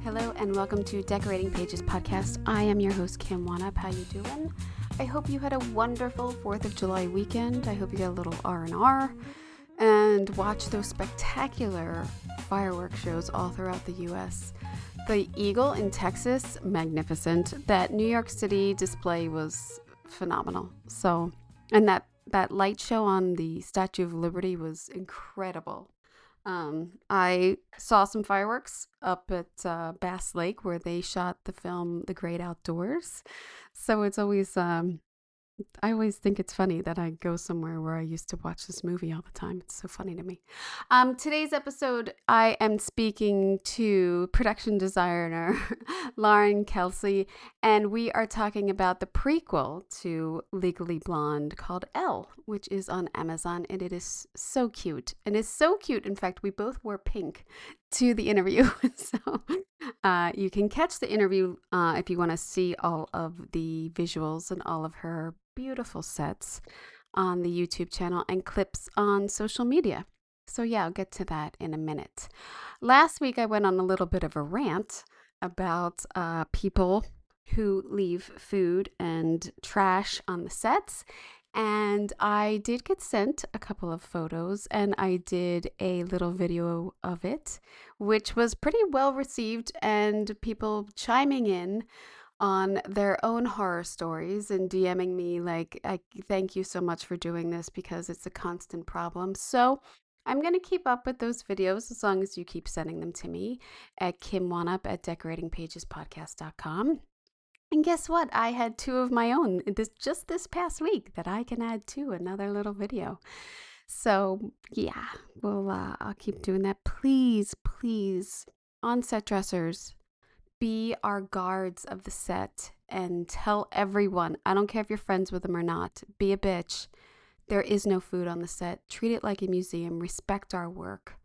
Hello and welcome to Decorating Pages podcast. I am your host Kim Wanup. How you doing? I hope you had a wonderful 4th of July weekend. I hope you got a little R&R and watched those spectacular fireworks shows all throughout the U.S. The Eagle in Texas, magnificent. That New York City display was phenomenal. And that light show on the Statue of Liberty was incredible. I saw some fireworks up at Bass Lake where they shot the film The Great Outdoors. So it's always, I always think it's funny that I go somewhere where I used to watch this movie all the time. It's so funny to me. Today's episode, I am speaking to production designer Laurin, Kelsey, and we are talking about the prequel to Legally Blonde called Elle, which is on Amazon, and it is so cute. And it's so cute. In fact, we both wore pink to the interview. So you can catch the interview if you want to see all of the visuals and all of her beautiful sets on the YouTube channel and clips on social media. So yeah, I'll get to that in a minute. Last week, I went on a little bit of a rant about people who leave food and trash on the sets. And I did get sent a couple of photos and I did a little video of it, which was pretty well received and people chiming in on their own horror stories and DMing me like, I thank you so much for doing this because it's a constant problem. So I'm going to keep up with those videos as long as you keep sending them to me at kimwanup@decoratingpagespodcast.com. And guess what? I had 2 of my own this past week that I can add to another little video. So yeah, I'll keep doing that. Please, on-set dressers, be our guards of the set and tell everyone, I don't care if you're friends with them or not, be a bitch. There is no food on the set. Treat it like a museum. Respect our work.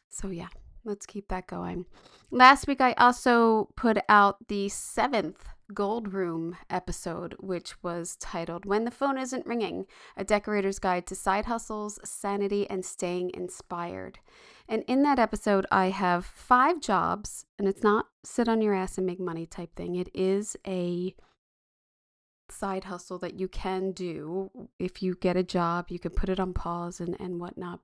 So yeah, let's keep that going. Last week, I also put out the 7th Gold Room episode, which was titled When the Phone Isn't Ringing, A Decorator's Guide to Side Hustles, Sanity, and Staying Inspired. And in that episode, I have 5 jobs, and it's not sit on your ass and make money type thing. It is a side hustle that you can do. If you get a job, you can put it on pause and whatnot.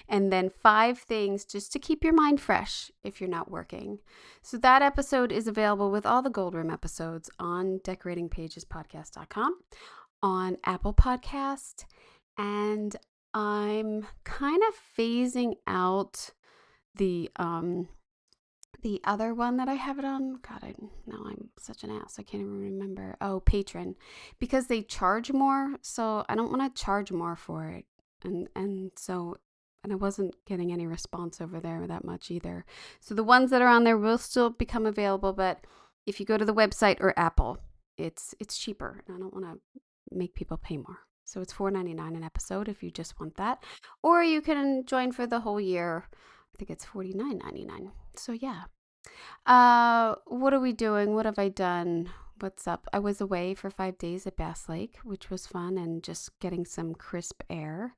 And then 5 things just to keep your mind fresh if you're not working. So that episode is available with all the Gold Room episodes on decoratingpagespodcast.com, on Apple Podcast, and I'm kind of phasing out the other one that I have it on. God, now I'm such an ass. I can't even remember. Oh, Patreon, because they charge more. So I don't want to charge more for it. And I wasn't getting any response over there that much either. So the ones that are on there will still become available. But if you go to the website or Apple, it's cheaper. And I don't want to make people pay more. So it's $4.99 an episode if you just want that. Or you can join for the whole year. I think it's $49.99. So yeah. What are we doing? What have I done? What's up? I was away for 5 days at Bass Lake, which was fun and just getting some crisp air.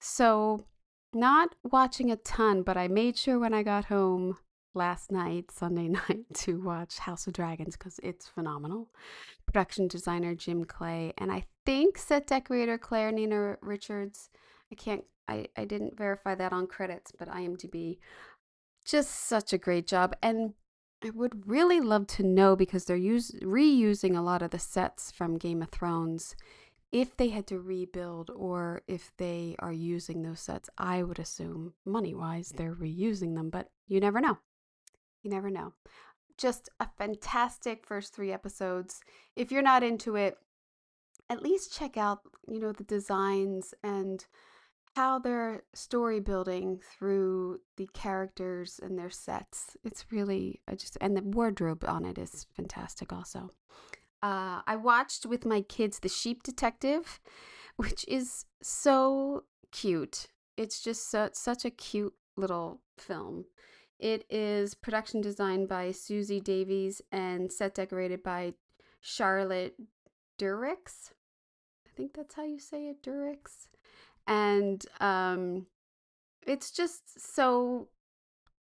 So not watching a ton, but I made sure when I got home last night, Sunday night, to watch House of Dragons because it's phenomenal. Production designer Jim Clay, and I think set decorator Claire Nina Richards. I didn't verify that on credits, but IMDb. Just such a great job. And I would really love to know, because they're reusing a lot of the sets from Game of Thrones, if they had to rebuild or if they are using those sets. I would assume money-wise they're reusing them, but you never know. You never know. Just a fantastic first 3 episodes. If you're not into it, at least check out, the designs and how they're story building through the characters and their sets. It's really, and the wardrobe on it is fantastic also. I watched with my kids The Sheep Detective, which is so cute. It's just such a cute little film. It is production designed by Susie Davies and set decorated by Charlotte Durix. I think that's how you say it, Durix. And it's just so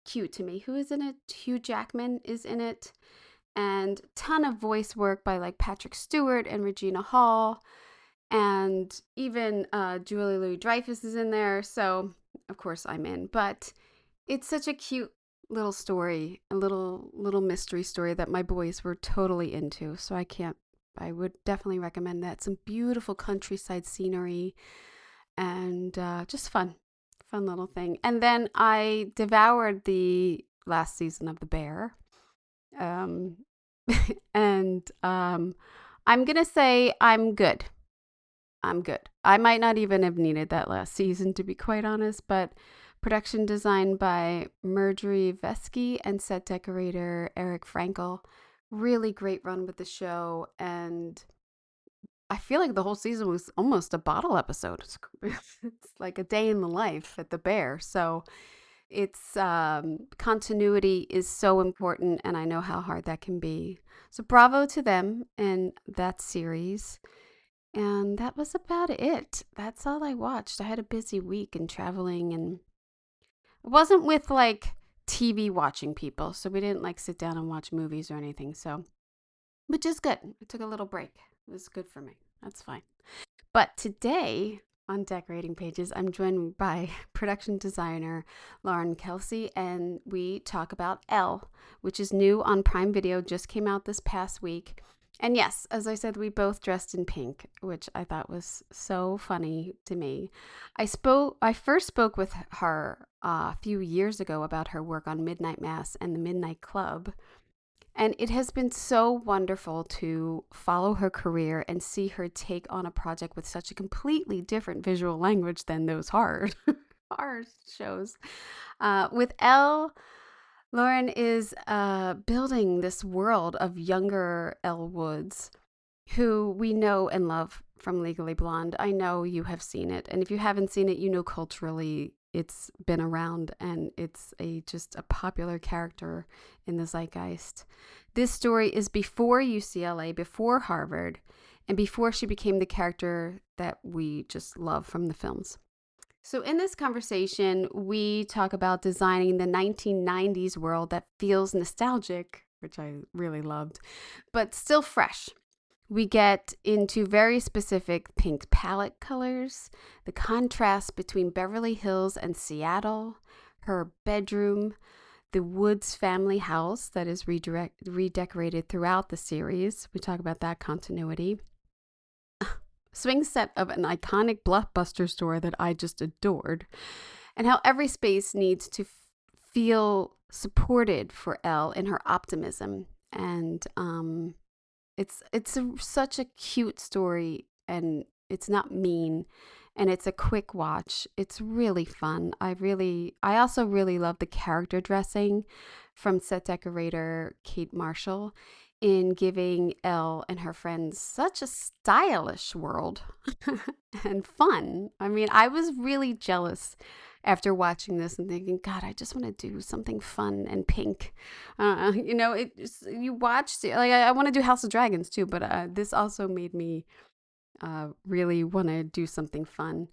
cute to me. Who is in it? Hugh Jackman is in it, and ton of voice work by like Patrick Stewart and Regina Hall, and even Julie Louis-Dreyfus is in there. So of course I'm in, but it's such a cute little story, a little mystery story that my boys were totally into. So I would definitely recommend that. Some beautiful countryside scenery and just fun little thing. And then I devoured the last season of The Bear. Um, and I'm going to say I'm good. I'm good. I might not even have needed that last season, to be quite honest, but production design by Marjorie Vesky and set decorator Eric Frankel. Really great run with the show, and I feel like the whole season was almost a bottle episode. It's like a day in the life at the Bear. So it's continuity is so important, and I know how hard that can be. So bravo to them and that series. And that was about it. That's all I watched. I had a busy week and traveling, and it wasn't with like TV watching people. So we didn't like sit down and watch movies or anything. So, which is good. I took a little break. It was good for me. That's fine. But today on Decorating Pages, I'm joined by production designer Laurin Kelsey, and we talk about Elle, which is new on Prime Video, just came out this past week. And yes, as I said, we both dressed in pink, which I thought was so funny to me. I first spoke with her a few years ago about her work on Midnight Mass and the Midnight Club. And it has been so wonderful to follow her career and see her take on a project with such a completely different visual language than those horror shows. With Elle, Laurin is building this world of younger Elle Woods, who we know and love from Legally Blonde. I know you have seen it, and if you haven't seen it, you know culturally it's been around, and it's just a popular character in the zeitgeist. This story is before UCLA, before Harvard, and before she became the character that we just love from the films. So in this conversation, we talk about designing the 1990s world that feels nostalgic, which I really loved, but still fresh. We get into very specific pink palette colors, the contrast between Beverly Hills and Seattle, her bedroom, the Woods family house that is redecorated throughout the series. We talk about that continuity. Swing set of an iconic Blockbuster store that I just adored, and how every space needs to feel supported for Elle in her optimism. And it's such a cute story, and it's not mean, and it's a quick watch. It's really fun. I also really love the character dressing from set decorator Kate Marshall in giving Elle and her friends such a stylish world and fun. I mean, I was really jealous after watching this and thinking, God, I just want to do something fun and pink. You watched it, like I want to do House of Dragons too, but this also made me really want to do something fun.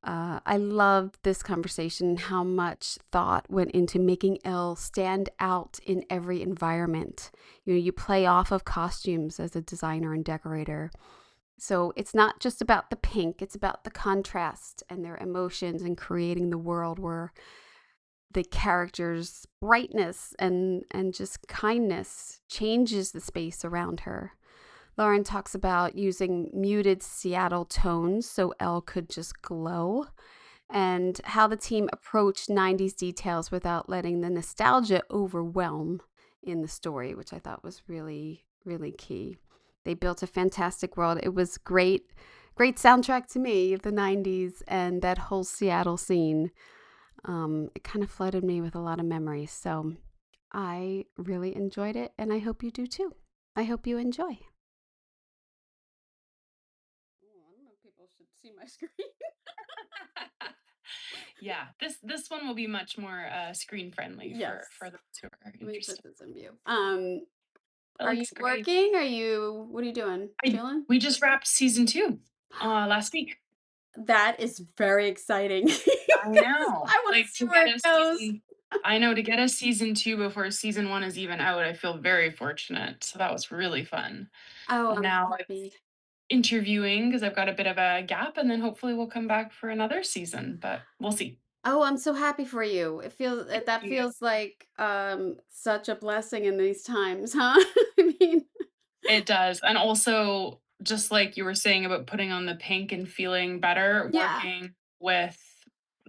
I loved this conversation, how much thought went into making Elle stand out in every environment. You play off of costumes as a designer and decorator. So it's not just about the pink, it's about the contrast and their emotions and creating the world where the character's brightness and just kindness changes the space around her. Laurin talks about using muted Seattle tones so Elle could just glow, and how the team approached 90s details without letting the nostalgia overwhelm in the story, which I thought was really, really key. They built a fantastic world. It was great soundtrack to me of the 90s, and that whole Seattle scene. It kind of flooded me with a lot of memories. So I really enjoyed it, and I hope you do too. I hope you enjoy. I don't know if people should see my screen. Yeah, this one will be much more screen friendly Yes. for those who are Let me interested. put this in view. That Are you looks great. working? What are you doing? Chilling? We just wrapped season 2 last week. That is very exciting. I know. I want to Like see where it together goes. season I know to get a season 2 before season 1 is even out, I feel very fortunate, so that was really fun. Oh, And I'm now it's happy. interviewing because 'cause I've got a bit of a gap, and then hopefully we'll come back for another season, but we'll see. Oh, I'm so happy for you. It feels Thank that you. feels like such a blessing in these times, huh? I mean, It does, and also, just like you were saying about putting on the pink and feeling better, yeah. working with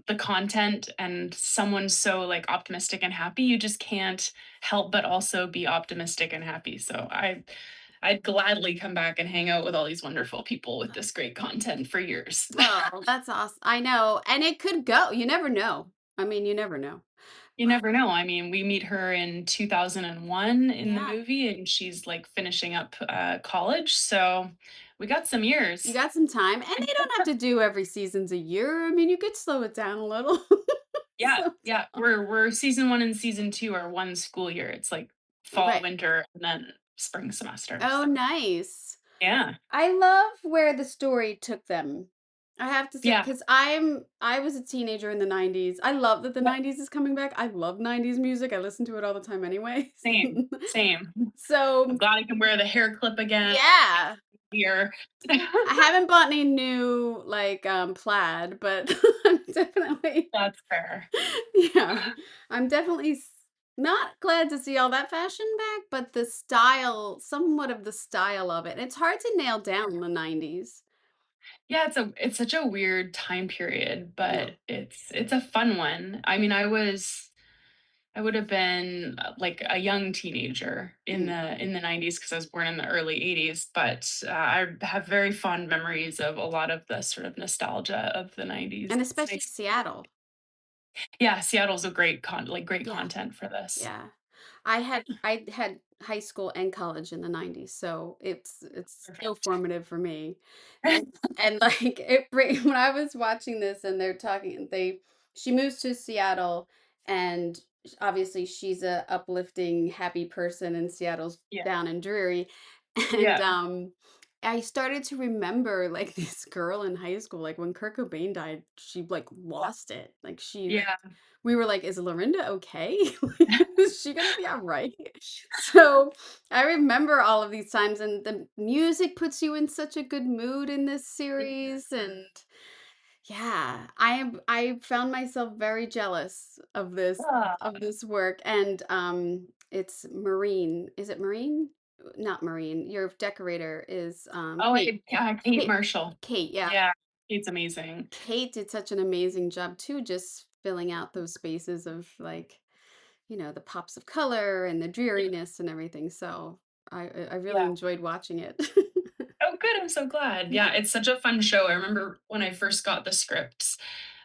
the content and someone so, like, optimistic and happy, you just can't help but also be optimistic and happy, so I'd gladly come back and hang out with all these wonderful people with this great content for years. Oh, that's awesome. I know. And it could go. You never know. I mean, you never know. You But never know, I mean, we meet her in 2001 in the yeah, movie, and she's, like, finishing up, college, so we got some you years. got some time. And they don't have to do every season's a year. I mean, you could slow it down a little. Yeah, So, yeah, we're season 1 and season 2 are 1 school year, it's like fall, right. winter, and then spring semester, Oh, so nice. yeah, I love where the story took them. I have to say, yeah, because I was a teenager in the 90s. I love that the yeah, 90s is coming back. I love 90s music. I listen to it all the time anyways. same, same. I'm So, glad I can wear the hair clip again, yeah. here. I haven't bought any new, like, plaid, but I'm definitely That's fair. yeah, I'm definitely not glad to see all that fashion back, but the style, somewhat of the style of it. It's hard to nail down the 90s. Yeah, it's such a weird time period, Yeah. but it's a fun one. I mean, I would have been, like, a young teenager Mm. in the 90s because I was born in the early 80s, but, I have very fond memories of a lot of the sort of nostalgia of the 90s. And It's especially nice. Seattle. Yeah, Seattle's a great Yeah. content for this. Yeah. I had high school and college in the 90s, so it's so Perfect. formative for me. And like when I was watching this and they're talking she moves to Seattle and obviously she's a uplifting happy person and Seattle's Yeah, down and dreary. And yeah, I started to remember like this girl in high school, like when Kurt Cobain died, she like lost it. Like yeah, we were like, "Is Lorinda okay? Is she gonna be alright?" So, I remember all of these times, and the music puts you in such a good mood in this series, and yeah, I found myself very jealous Ah. of this work, and, it's Marine. Is it Marine? Not Marine. Your decorator is, Oh, Kate. Kate Kate. Marshall. Kate, yeah. Yeah, Kate's amazing. Kate did such an amazing job too, just filling out those spaces of like, the pops of color and the Yeah, dreariness and everything. So I really yeah. enjoyed watching it. Oh, good, I'm so glad. Yeah. Yeah, it's such a fun show. I remember when I first got the scripts,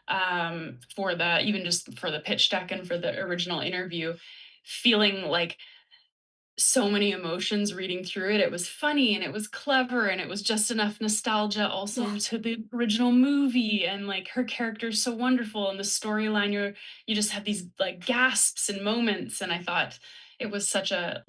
for the even just for the pitch deck and for the original interview, feeling like so many emotions reading through it. It was funny and it was clever and it was just enough nostalgia Yeah. also to the original movie, and like her character's so wonderful and the storyline, you just have these like gasps and moments, and I thought it was such an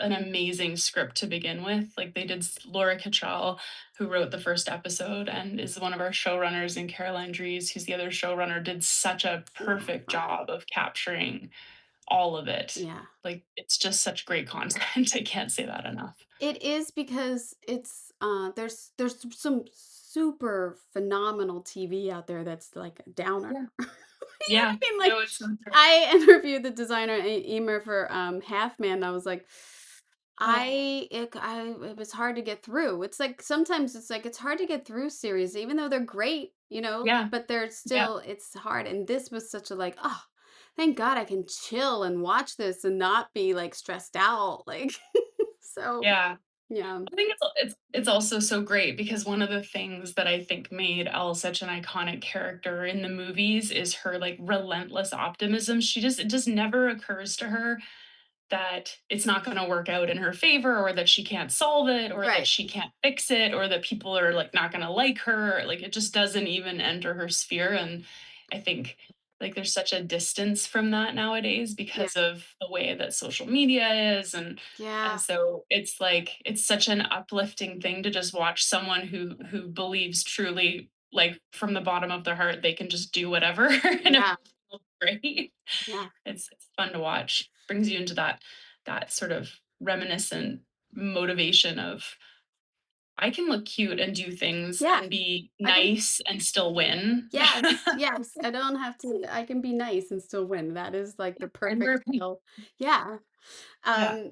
amazing script to begin with. Like they did Laura Cattrall, who wrote the first episode and is one of our showrunners, and Caroline Dries, who's the other showrunner, did such a perfect Wonderful. job of capturing all of it. Yeah. Like, it's just such great content. I can't say that enough. It is because it's there's some super phenomenal TV out there that's like a downer. Yeah. You know what Yeah. I mean? Like No, it's so true. I interviewed the designer Emer for Half Man. And I was like, Oh, it was hard to get through. It's like sometimes it's like it's hard to get through series, even though they're great, yeah. but they're Yeah. still it's hard. And this was such a like, oh, thank God I can chill and watch this and not be like stressed out. Like so Yeah. yeah. I think it's also so great because one of the things that I think made Elle such an iconic character in the movies is her, like, relentless optimism. It just never occurs to her that it's not going to work out in her favor, or that she can't solve it, or that Right. she can't fix it, or that people are like not going to like her. Like it just doesn't even enter her sphere. And I think like there's such a distance from that nowadays Yeah. because of the way that social media is, and Yeah. so it's like it's such an uplifting thing to just watch someone who believes truly, like from the bottom of their heart, they can just do whatever and it Yeah. feels great. Yeah. It's fun to watch. Brings you into that sort of reminiscent motivation of I can look cute and do things Yeah. and be I can nice and still win. Yes, yes. I don't have to I can be nice and still win. That is like the And wear perfect pink. skill. Yeah. Yeah.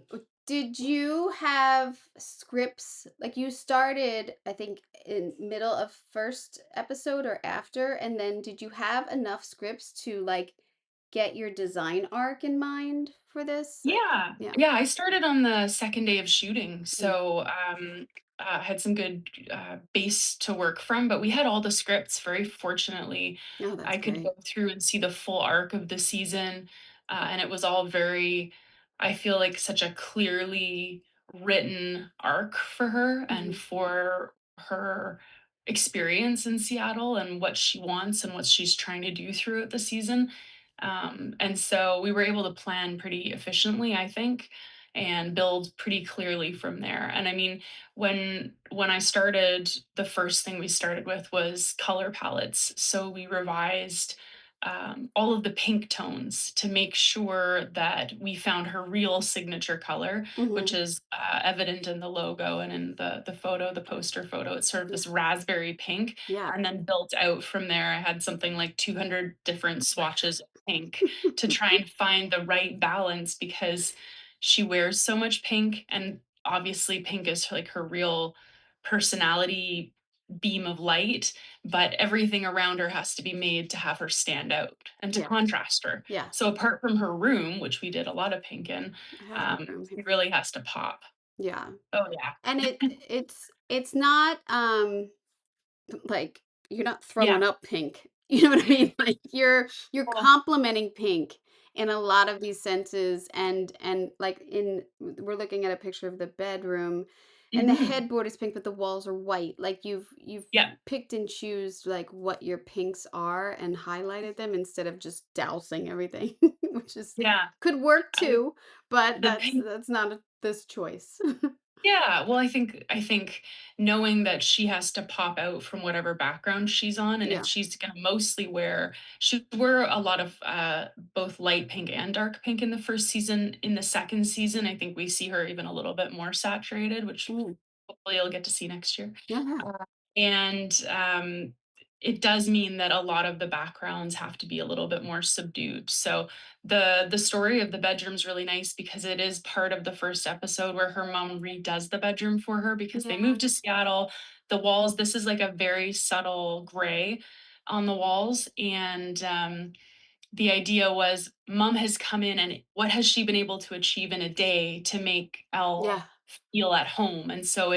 Did you have scripts like you started, I think, in middle of first episode or after, and then did you have enough scripts to like get your design arc in mind for this? Yeah. Yeah. Yeah, I started on the second day of shooting, Mm. so, had some good, base to work from, but we had all the scripts. Very fortunately, Oh, that's I could go great. through and see the full arc of the season, and it was all very I feel like such a clearly written arc for her and Hmm. for her experience in Seattle and what she wants and what she's trying to do throughout the season. And so we were able to plan pretty efficiently, I think, and build pretty clearly from there. And I mean, when I started, the first thing we started with was color palettes. So we revised all of the pink tones to make sure that we found her real signature color, which Hmm. is evident in the logo and in the photo, the poster photo. It's sort of Yeah. this raspberry pink, Yeah. and then built out from there. I had something like 200 different swatches of pink to try and find the right balance because she wears so much pink, and obviously pink is like her real personality beam of light, but everything around her has to be made to have her stand out and to Yeah. contrast her. Yeah. So apart from her room, which we did a lot of pink in, I have her room it here. really has to pop. Yeah. Oh yeah. And it's not like, you're not throwing Yeah. up pink. You know what I mean? Like, you're Well, complimenting pink in a lot of these senses, and, like, we're looking at a picture of the bedroom, and the mhm. headboard is pink, but the walls are white. Like, you've Yeah. picked and choose, like, what your pinks are and highlighted them instead of just dousing everything, which is Yeah. could work I, too, but the pink. that's not this choice. Yeah, well, I think knowing that she has to pop out from whatever background she's on, and if Yeah. she's gonna mostly she wore a lot of both light pink and dark pink in the first season. In the second season, I think we see her even a little bit more saturated, which Mm. hopefully you'll get to see next year. Yeah, yeah. And it does mean that a lot of the backgrounds have to be a little bit more subdued. So the story of the bedroom's really nice because it is part of the first episode where her mom redoes the bedroom for her because they Yeah. moved to Seattle. The walls, this is like a very subtle gray on the walls, and the idea was mom has come in and what has she been able to achieve in a day to make Elle Yeah. feel at home. And so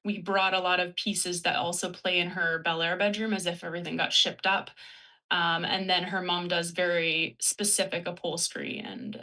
we brought a lot of pieces that also play in her Bel Air bedroom as if everything got shipped up. And then her mom does very specific upholstery and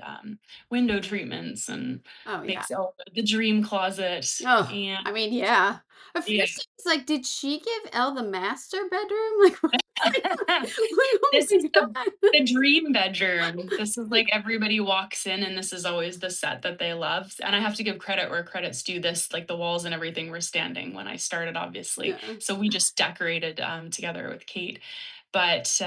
window treatments and Oh, yeah. makes the dream closet. Oh, And I mean, yeah. At yeah. first, it's like, did she give Elle the master bedroom? Like, like, oh This my is god. the dream bedroom. This is like everybody walks in and this is always the set that they love. And I have to give credit where credit's due. This, like the walls and everything were standing when I started, obviously. Yeah. So we just decorated together with Kate. But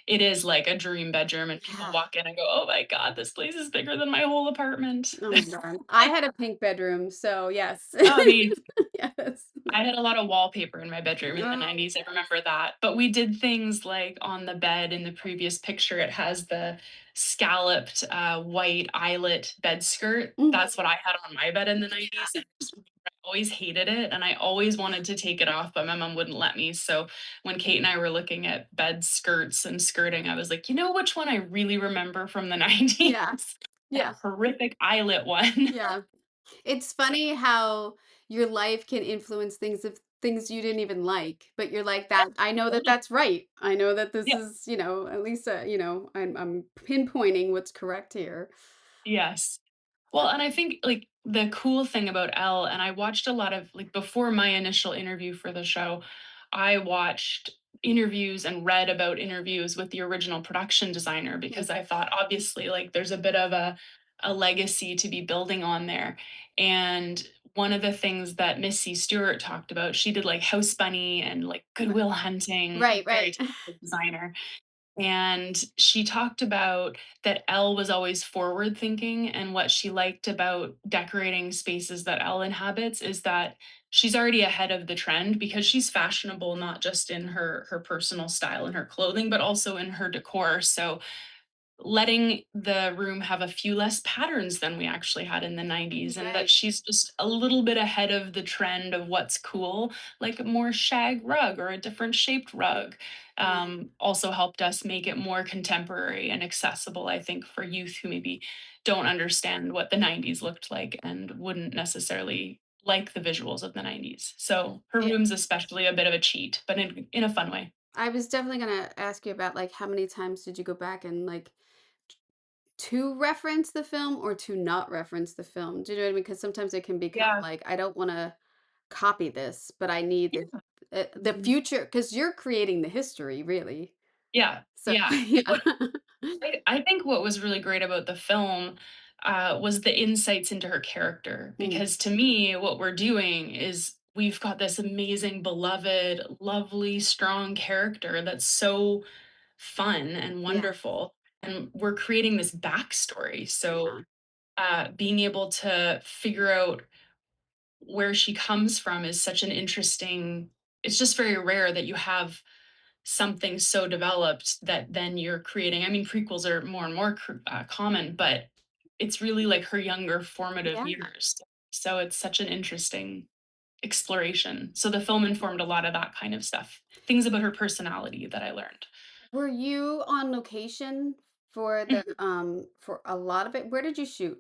it is like a dream bedroom, and people Yeah. walk in and go, "Oh my god, this place is bigger than my whole apartment." Oh my god. I had a pink bedroom, so yes. I mean, Yes. I had a lot of wallpaper in my bedroom in the Oh, 90s, I remember that, but we did things like on the bed in the previous picture, it has the scalloped, white eyelet bed skirt. That's what mhm. I had on my bed in the Yeah. 90s, and I always hated it, and I always wanted to take it off, but my mom wouldn't let me, so when Kate and I were looking at bed skirts and skirting, I was like, "You know which one I really remember from the Yeah. 90s? That Yeah. horrific eyelet one." Yeah. It's funny how your life can influence things you didn't even like, but you're like Yeah, that. I know that totally. that's right. I know that this Yeah. is, at least, I'm pinpointing what's correct here. Yes. Well, and I think like the cool thing about Elle, and I watched a lot of like before my initial interview for the show, I watched interviews and read about interviews with the original production designer Mhm. because I thought obviously like there's a bit of a legacy to be building on there. And one of the things that Missy Stewart talked about, she did like House Bunny and like Right, Goodwill Hunting, right, very right. talented designer. And she talked about that Elle was always forward thinking. And what she liked about decorating spaces that Elle inhabits is that she's already ahead of the trend because she's fashionable, not just in her personal style and her clothing, but also in her decor. So letting the room have a few less patterns than we actually had in the 90s, and that Right. she's just a little bit ahead of the trend of what's cool, like a more shag rug or a different shaped rug. Yeah. Also helped us make it more contemporary and accessible, I think, for youth who maybe don't understand what the 90s looked like and wouldn't necessarily like the visuals of the 90s. So her Yeah. room's especially a bit of a cheat, but in a fun way. I was definitely gonna ask you about like how many times did you go back and like to reference the film or to not reference the film? Do you know what I mean? Because sometimes it can become Yeah. like I don't want to copy this, but I need Yeah. the future because you're creating the history, really. Yeah. So Yeah. yeah. I think what was really great about the film, was the insights into her character, Mm, because to me, what we're doing is we've got this amazing, beloved, lovely, strong character that's so fun and yeah, wonderful, and we're creating this backstory. So, yeah, being able to figure out where she comes from is such an interesting. It's just very rare that you have something so developed that then you're creating. I mean, prequels are more and more common, but it's really like her younger formative yeah. years. So it's such an interesting exploration. So the film informed a lot of that kind of stuff, things about her personality that I learned. Were you on location for for a lot of it? Where did you shoot?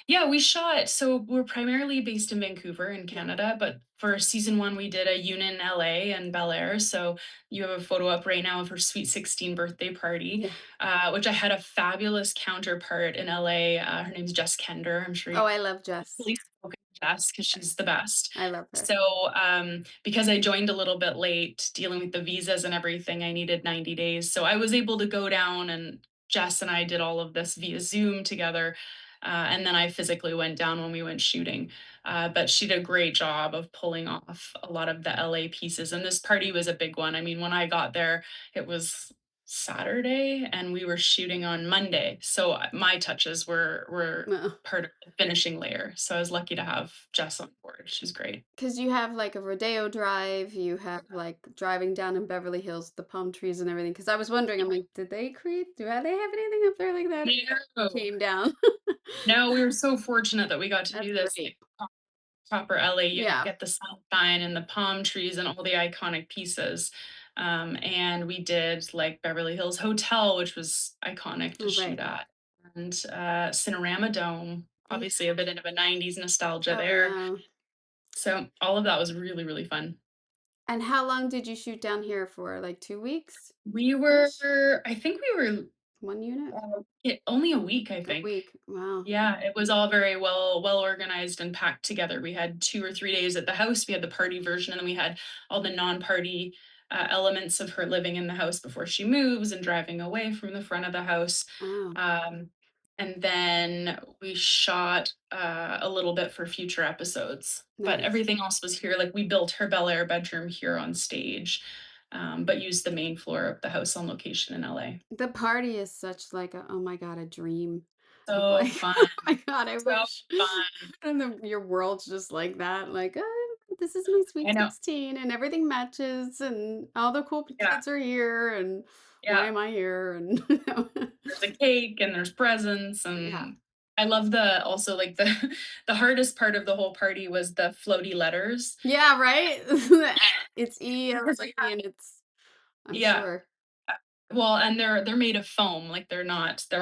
Yeah, we shot. So we're primarily based in Vancouver in Yeah, Canada, but for season one, we did a unit in LA and Bel Air. So you have a photo up right now of her Sweet 16 birthday party, yeah. which I had a fabulous counterpart in LA. Her name's Jess Kender. I'm sure Oh, you've I love Jess. really spoken to Jess because she's the Yes, best. I love her. So, because I joined a little bit late dealing with the visas and everything, I needed 90 days. So I was able to go down, and Jess and I did all of this via Zoom together. And then I physically went down when we went shooting. But she did a great job of pulling off a lot of the LA pieces. And this party was a big one. I mean, when I got there, it was Saturday and we were shooting on Monday. So my touches were part of the finishing layer. So I was lucky to have Jess on board. She's great. Because you have like a rodeo drive, you have like driving down in Beverly Hills, the palm trees and everything. Because I was wondering, I'm like, did they create? Do they have anything up there like that? Or No, came down. no, we were so fortunate that we got to That's do this great. proper LA unit, Yeah. get the sunshine and the palm trees and all the iconic pieces. And we did like Beverly Hills Hotel, which was iconic to Oh, shoot right. at, and Cinerama Dome, Yeah. obviously a bit of a 90s nostalgia Oh, there. yeah. So all of that was really, really fun. And how long did you shoot down here for? Like 2 weeks We ish? were, I think we were One unit? only a week, I A think. week. Wow. Yeah, it was all very well organized and packed together. We had 2 or 3 days at the house. We had the party version, and then we had all the non-party, elements of her living in the house before she moves and driving away from the front of the house. Wow. Um, and then we shot, a little bit for future episodes, but Nice. everything else was here. Like, we built her Bel Air bedroom here on stage, but used the main floor of the house on location in LA. The party is such like a, oh my God, a dream of So like, fun, oh my God, I so wish. fun. And your world's just like that. Like, this is my I sweet know. 16 and everything matches and all the cool Yeah, kids are here and why yeah. am I here? And There's a cake and there's presents, yeah. and I love the also, like, the the hardest part of the whole party was the floaty letters. Yeah, right? It's Because we ELE had and it's, I'm yeah, sure. well, and they're made of foam, like, they're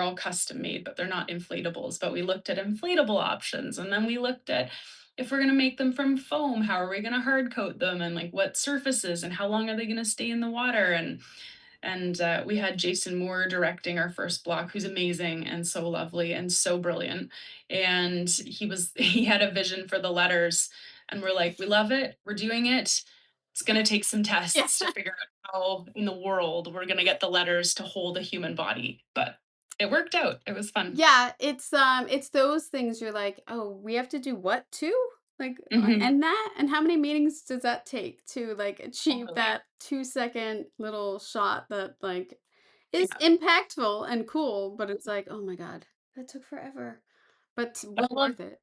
all custom made, but they're not inflatables, but we looked at inflatable options, and then we looked at if we're gonna make them from foam, how are we gonna hard coat them, and, like, what surfaces, and how long are they gonna stay in the water, and we had Jason Moore directing our first block, who's amazing and so lovely and so brilliant. And he had a vision for the letters, and we're like, we love it, we're doing it. It's going to take some Yeah. tests to figure out how in the world we're going to get the letters to hold a human body, but it worked out. It was fun. Yeah, it's those things you're like, "Oh, we have to do what too?" Like, Hmm. and how many meetings does that take to like achieve Totally. that 2-second little shot that like is Yeah. impactful and cool, but it's like, "Oh my god, that took forever." But But well I love worth it.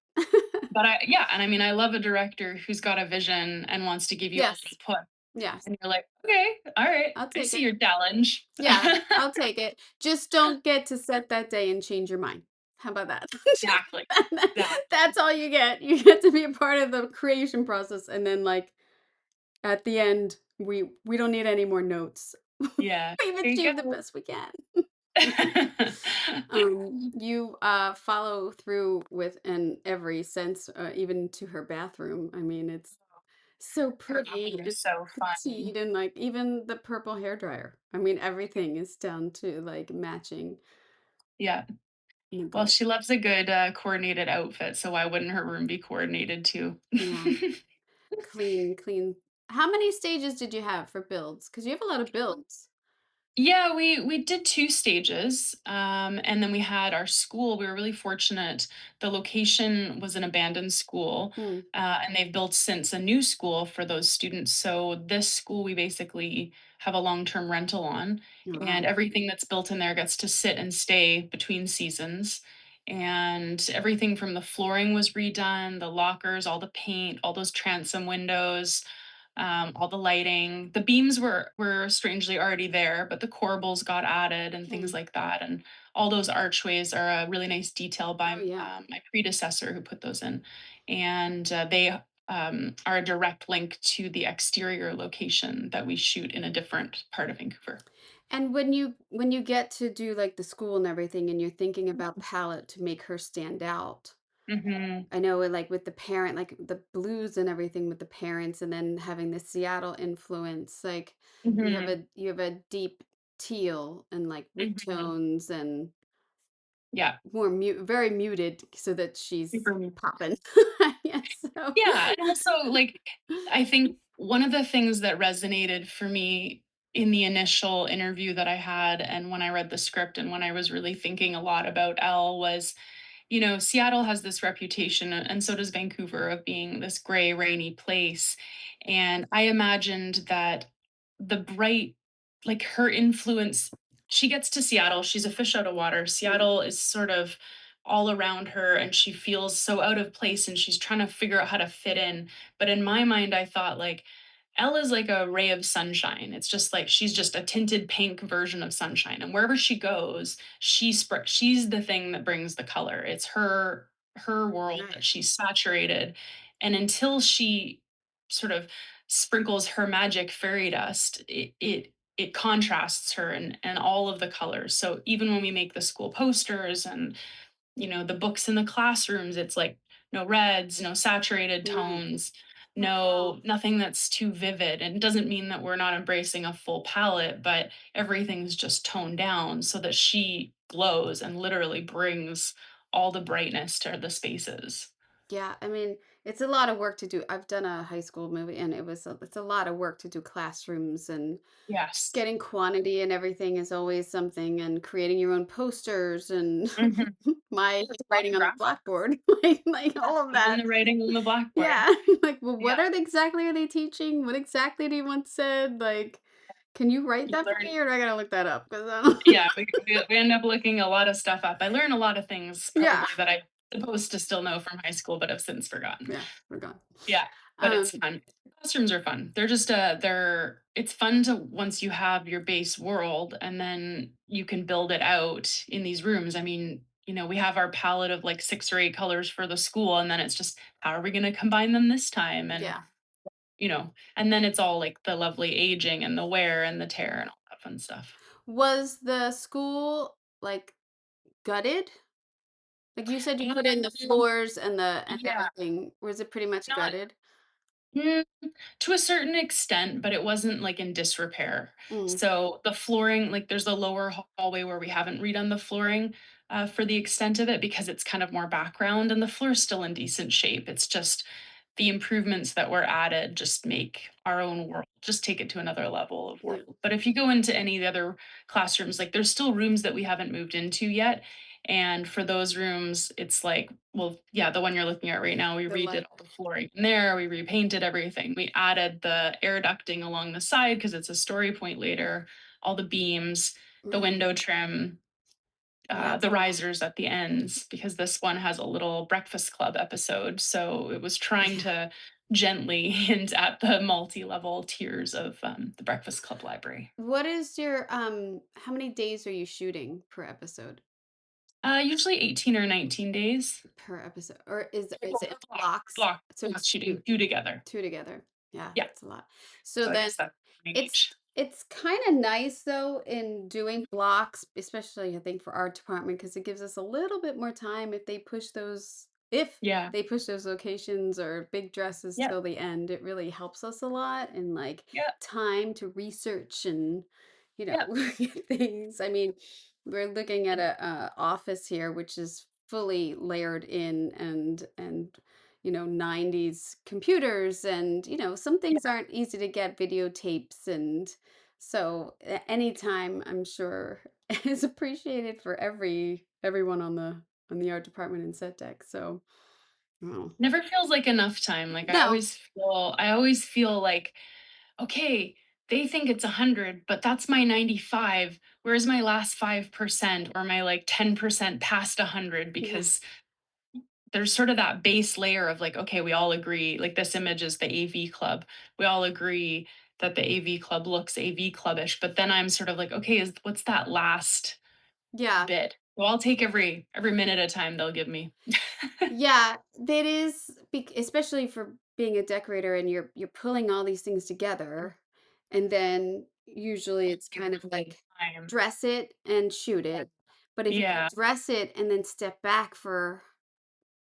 but I yeah, and I mean, I love a director who's got a vision and wants to give you a little Yes. push, Yes. and you're like, "Okay, alright, I'll I take see it. your challenge." Yeah, I'll take it. Just don't get to set that day and change your mind. How about that? Exactly. Exactly. That's all you get. You get to be a part of the creation process, and then, like, at the end, we don't need any more notes. Yeah. We've There you achieved the go. best we can. You, follow through with in every sense, even to her bathroom. I mean, it's so Her pretty, bathroom is it's so fun. petite, and, like, even the purple hairdryer. I mean, everything is down to, like, matching Yeah. the Well, gold. she loves a good, coordinated outfit, so why wouldn't her room be coordinated too? Yeah, clean, clean. How many stages did you have for builds? Because you have a lot of builds. Yeah, we did 2 stages, and then we had our school. We were really fortunate. The location was an abandoned school, Mm, and they've built since a new school for those students. So this school, we basically have a long-term rental on, oh, and wow. everything that's built in there gets to sit and stay between seasons. And everything from the flooring was redone, the lockers, all the paint, all those transom windows, all the lighting. The beams were strangely already there, but the corbels got added and things Mm. like that. And all those archways are a really nice detail Oh, by yeah. my predecessor who put those in, and they are a direct link to the exterior location that we shoot in a different part of Vancouver. And when you get to do, like, the school and everything, and you're thinking about palette to make her stand out, Hmm. I know, like, with the parent, like, the blues and everything with the parents, and then having the Seattle influence, like, Hmm. you have a deep teal and, like, wood Hmm. tones and Yeah. more very muted so that she's Super. popping. Yeah, so Yeah, and also, like, I think one of the things that resonated for me in the initial interview that I had and when I read the script and when I was really thinking a lot about Elle was, Seattle has this reputation, and so does Vancouver, of being this gray, rainy place. And I imagined that the bright, like her influence, she gets to Seattle, she's a fish out of water. Mm, Seattle is sort of all around her, and she feels so out of place and she's trying to figure out how to fit in. But in my mind, I thought, like, Elle is like a ray of sunshine. It's just like she's just a tinted pink version of sunshine. And wherever she goes, she's the thing that brings the color. It's her world that right. she's saturated. And until she sort of sprinkles her magic fairy dust, it contrasts her and all of the colors. So even when we make the school posters and the books in the classrooms, it's like no reds, no saturated Right. tones, Wow. nothing that's too vivid. And it doesn't mean that we're not embracing a full palette, but everything's just toned down so that she glows and literally brings all the brightness to the spaces. Yeah, I mean, it's a lot of work to do. I've done a high school movie, and it's a lot of work to do classrooms, and Yes. getting quantity and everything is always something, and creating your own posters and Hmm. my It's a lot writing of on the graphic. blackboard, like Yeah. all of Even that. the writing on the blackboard. Yeah, like, well, Yeah. what exactly are they teaching? What exactly do you want said? Like, can you write You that for learn. me, or do I gotta look that up? Because I don't. Yeah, we end up looking a lot of stuff up. I learn a lot of things Yeah, probably that I supposed to still know from high school, but have since forgotten. yeah, we're gone. Yeah, but it's Um, fun. Classrooms are fun. They're just it's fun to once you have your base world and then you can build it out in these rooms. I mean, we have our palette of like 6 or 8 colors for the school, and then it's just how are we going to combine them this time, and yeah. and then it's all like the lovely aging and the wear and the tear and all that fun stuff. Was the school, like, gutted? Like, you said you put in the floors and Yeah, everything. Was it pretty much not gutted? mm, to a certain extent, but it wasn't like in disrepair. Mm, So the flooring, like there's a lower hallway where we haven't redone the flooring for the extent of it because it's kind of more background, and the floor's still in decent shape. It's just the improvements that were added just make our own world, just take it to another level of yeah, world. But if you go into any of the other classrooms, like there's still rooms that we haven't moved into yet. And for those rooms, it's like, well, yeah, the one you're looking at right now, we the redid light. all the flooring in there, we repainted everything. We added the air ducting along the side because it's a story point later, all the beams. the Right. window trim, Yeah. the risers at the ends, because this one has a little Breakfast Club episode. So it was trying Yeah. to gently hint at the multi-level tiers of the Breakfast Club library. What is your how many days are you shooting per episode? Usually 18 or 19 days. Per episode, or is Well, it in per block, blocks? block, So block it's shooting two, two together. two together. Yeah, Yeah. that's a lot. So So I then guess that's it's each. it's kind of nice though in doing blocks, especially I think for our department, because it gives us a little bit more time if Yeah. they push those locations or big dresses Yeah. till the end. It really helps us a lot in like Yeah. time to research and Yeah. get things. I mean, we're looking at a office here which is fully layered in and 90s computers, and some things Yeah. aren't easy to get videotapes, and so anytime I'm sure is appreciated for everyone on the art department and set deck. So oh. Never feels like enough time. Like No. I always feel like, okay, they think it's 100, but that's my 95. Where's my last 5% or my like 10% past 100? Yeah. Because there's sort of that base layer of like, okay, we all agree, like this image is the AV club. We all agree that the AV club looks AV clubbish, but then I'm sort of like, okay, what's that last Yeah. bit? So I'll take every minute of time they'll give me. Yeah, that is especially for being a decorator, and you're pulling all these things together, and then usually it's Give kind of them like time. dress it and shoot Yeah. it. But if you can Yeah. dress it and then step back for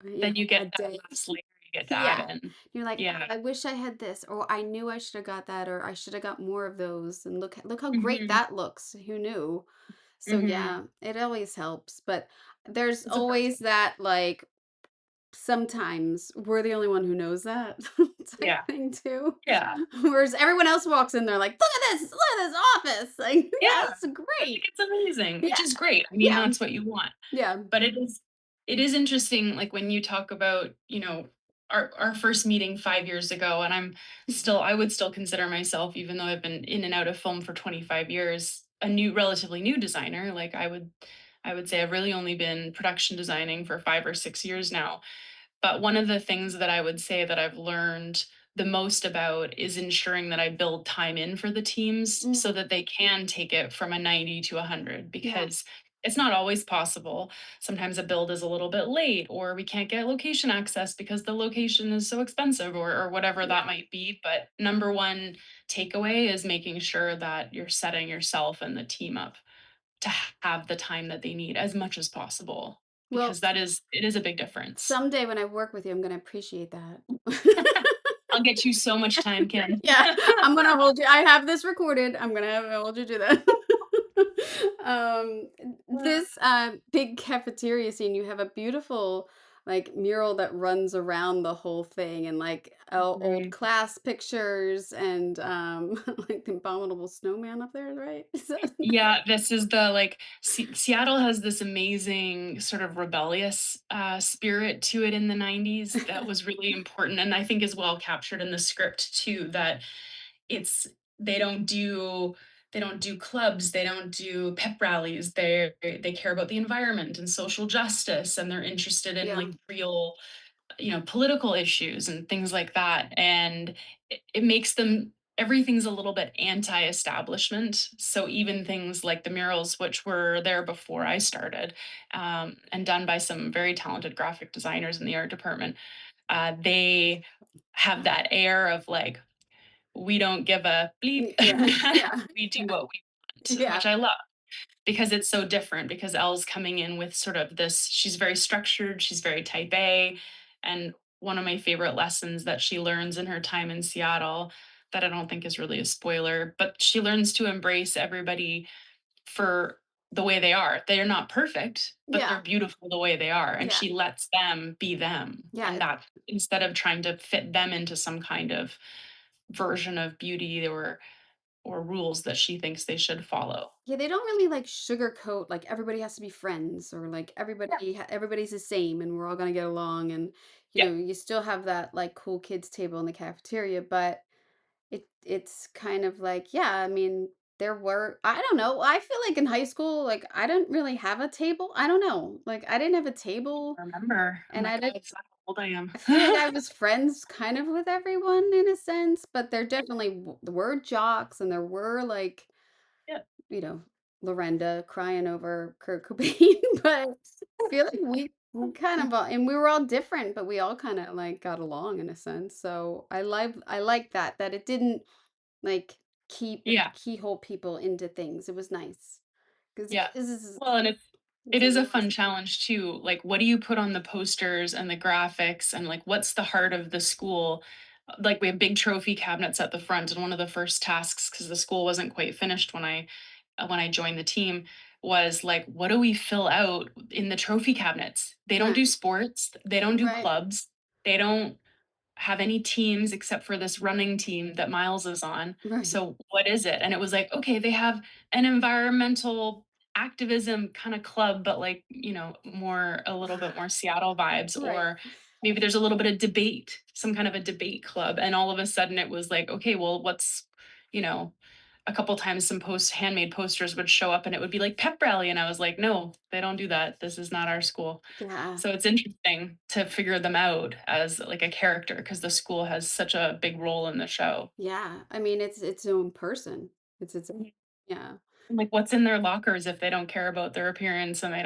Then you a get that day. last layer you get to add Yeah. in. You're like, "Oh, Yeah. I wish I had this," or "I knew I should have got that," or "I should have got more of those," and look how great Mhm. that looks. Who knew? So Mhm. yeah, it always helps, but there's It's a always process. that like sometimes we're the only one who knows that type Yeah. thing too. Yeah. Whereas everyone else walks in, they're like, look at this office. Like, Yeah. yeah, that's I think great. it's amazing, Yeah, which is great. I mean, yeah, that's what you want. yeah. But it is interesting, like, when you talk about, our first meeting 5 years ago, and I would still consider myself, even though I've been in and out of film for 25 years, a relatively new designer. Like, I would say I've really only been production designing for 5 or 6 years now. But one of the things that I would say that I've learned the most about is ensuring that I build time in for the teams so Mhm. that they can take it from a 90 to 100, Yeah, because it's not always possible. Sometimes a build is a little bit late, or we can't get location access because the location is so expensive, or whatever that yeah. might be. But number one takeaway is making sure that you're setting yourself and the team up to have the time that they need as much as possible, Well, because it is a big difference. someday when I work with you, I'm gonna appreciate that. I'll get you so much time, Kim. Yeah, I'm gonna hold you. I have this recorded. I'm gonna hold you to that. This big cafeteria scene, you have a beautiful like mural that runs around the whole thing, and like old Right. class pictures, and like the abominable snowman up there, right? Is that- Yeah, this is the like Seattle has this amazing sort of rebellious spirit to it in the 90s that was really important, and I think is well captured in the script too. That it's they don't do they don't do clubs, they don't do pep rallies. They care about the environment and social justice, and they're interested in Yeah, like real, political issues and things like that. And it makes them everything's a little bit anti-establishment. So even things like the murals, which were there before I started, and done by some very talented graphic designers in the art department, they have that air of like, we don't give a bleep. yeah, yeah, We do yeah, what we want, yeah, which I love, because it's so different, because Elle's coming in with sort of this, she's very structured, she's very type A. And one of my favorite lessons that she learns in her time in Seattle, that I don't think is really a spoiler, but she learns to embrace everybody for the way they are. They're not perfect, but yeah, they're beautiful the way they are. And yeah, she lets them be them. yeah. And that, instead of trying to fit them into some kind of version of beauty, or rules that she thinks they should follow. Yeah, they don't really like sugarcoat like everybody has to be friends, or like Yeah. everybody's the same and we're all gonna get along, and Yeah. you still have that like cool kids table in the cafeteria, but it's kind of like, yeah, I mean, there were I don't know, I feel like in high school, like, I didn't really have a table. I don't know, like, I didn't have a table, Remember. Oh and my I god, didn't that's how old I am. I feel like I was friends kind of with everyone in a sense, but there definitely there were jocks and there were like, Yeah. you know, Lorenda crying over Kurt Cobain, but I feel like we kind of all, and we were all different, but we all kind of like got along in a sense. So I like that it didn't like Yeah. keyhole people into things. It was nice because Yeah. this is Well, and it's it a is a real fun challenge too. Like, what do you put on the posters and the graphics, and like, what's the heart of the school? Like, we have big trophy cabinets at the front, and one of the first tasks, because the school wasn't quite finished when I joined the team, was like, what do we fill out in the trophy cabinets? They don't right, do sports, they don't do right, clubs, they don't have any teams except for this running team that Miles is on. right, So what is it? And it was like, okay, they have an environmental activism kind of club, but like, more a little bit more Seattle vibes, right. or maybe there's a little bit of debate, some kind of a debate club. And all of a sudden it was like, okay, well, you know, a couple times some handmade posters would show up and it would be like pep rally. And I was like, no, they don't do that. This is not our school. Yeah, So it's interesting to figure them out as like a character because the school has such a big role in the show. yeah. I mean, it's its own person. It's its Mhm. yeah, And, like, what's in their lockers if they don't care about their appearance and they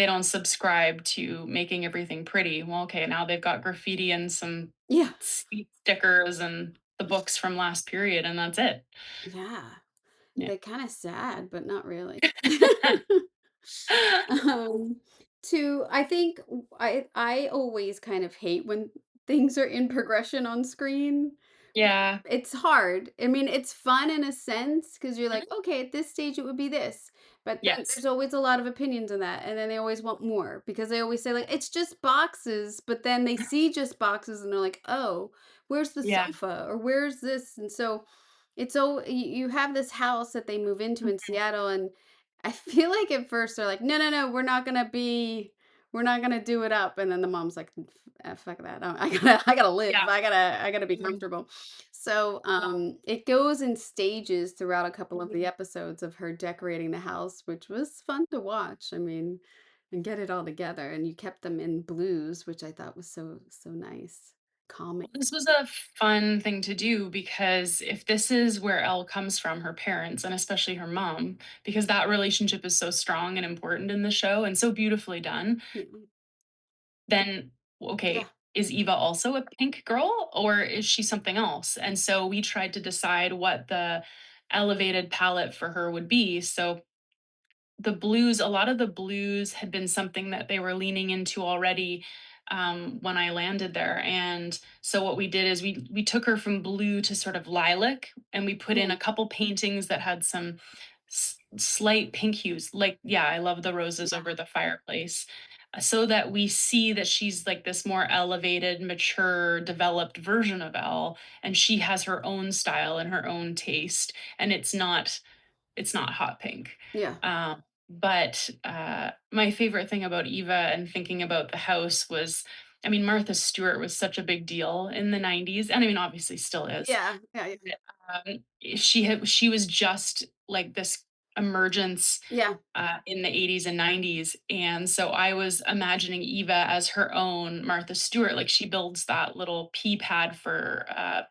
don't subscribe to making everything pretty. Well, okay, now they've got graffiti and some yeah, stickers and the books from last period, and that's it. yeah. Yeah. They're kind of sad, but not really. Um, I think I always kind of hate when things are in progression on screen. Yeah. It's hard. I mean, it's fun in a sense because you're like, Mhm. okay, at this stage it would be this. But then Yes. there's always a lot of opinions on that. And then they always want more because they always say, like, it's just boxes. But then they see just boxes and they're like, oh, where's the Yeah. sofa or where's this? And so it's so you have this house that they move into in Mhm. Seattle. And I feel like at first they're like, no, no, no, we're not gonna do it up. And then the mom's like, fuck that. I gotta live. Yeah. I gotta be Mhm. comfortable. So, it goes in stages throughout a couple of the episodes of her decorating the house, which was fun to watch. I mean, and get it all together. And you kept them in blues, which I thought was so nice, calming. Well, this was a fun thing to do because if this is where Elle comes from, her parents, and especially her mom, because that relationship is so strong and important in the show and so beautifully done, Yeah, then yeah, okay, is Eva also a pink girl or is she something else? And so we tried to decide what the elevated palette for her would be. So a lot of the blues had been something that they were leaning into already when I landed there. And so what we did is we took her from blue to sort of lilac, and we put in yeah, a couple paintings that had some slight pink hues. Like, yeah, I love the roses yeah, over the fireplace. So that we see that she's like this more elevated, mature, developed version of Elle, and she has her own style and her own taste, and it's not hot pink. yeah, But my favorite thing about Eva and thinking about the house was, I mean, Martha Stewart was such a big deal in the 90s, and I mean, obviously still is. yeah, yeah, yeah, She was just like this emergence yeah, in the 80s and 90s, and so I was imagining Eva as her own Martha Stewart. Like she builds that little pea pad for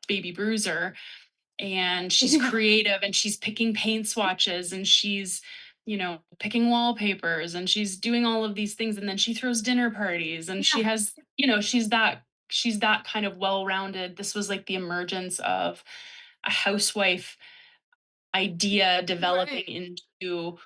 Baby Bruiser, and she's yeah, creative and she's picking paint swatches and she's picking wallpapers and she's doing all of these things, and then she throws dinner parties and she yeah. has she's that kind of well-rounded. This was like the emergence of a housewife idea developing Right. into,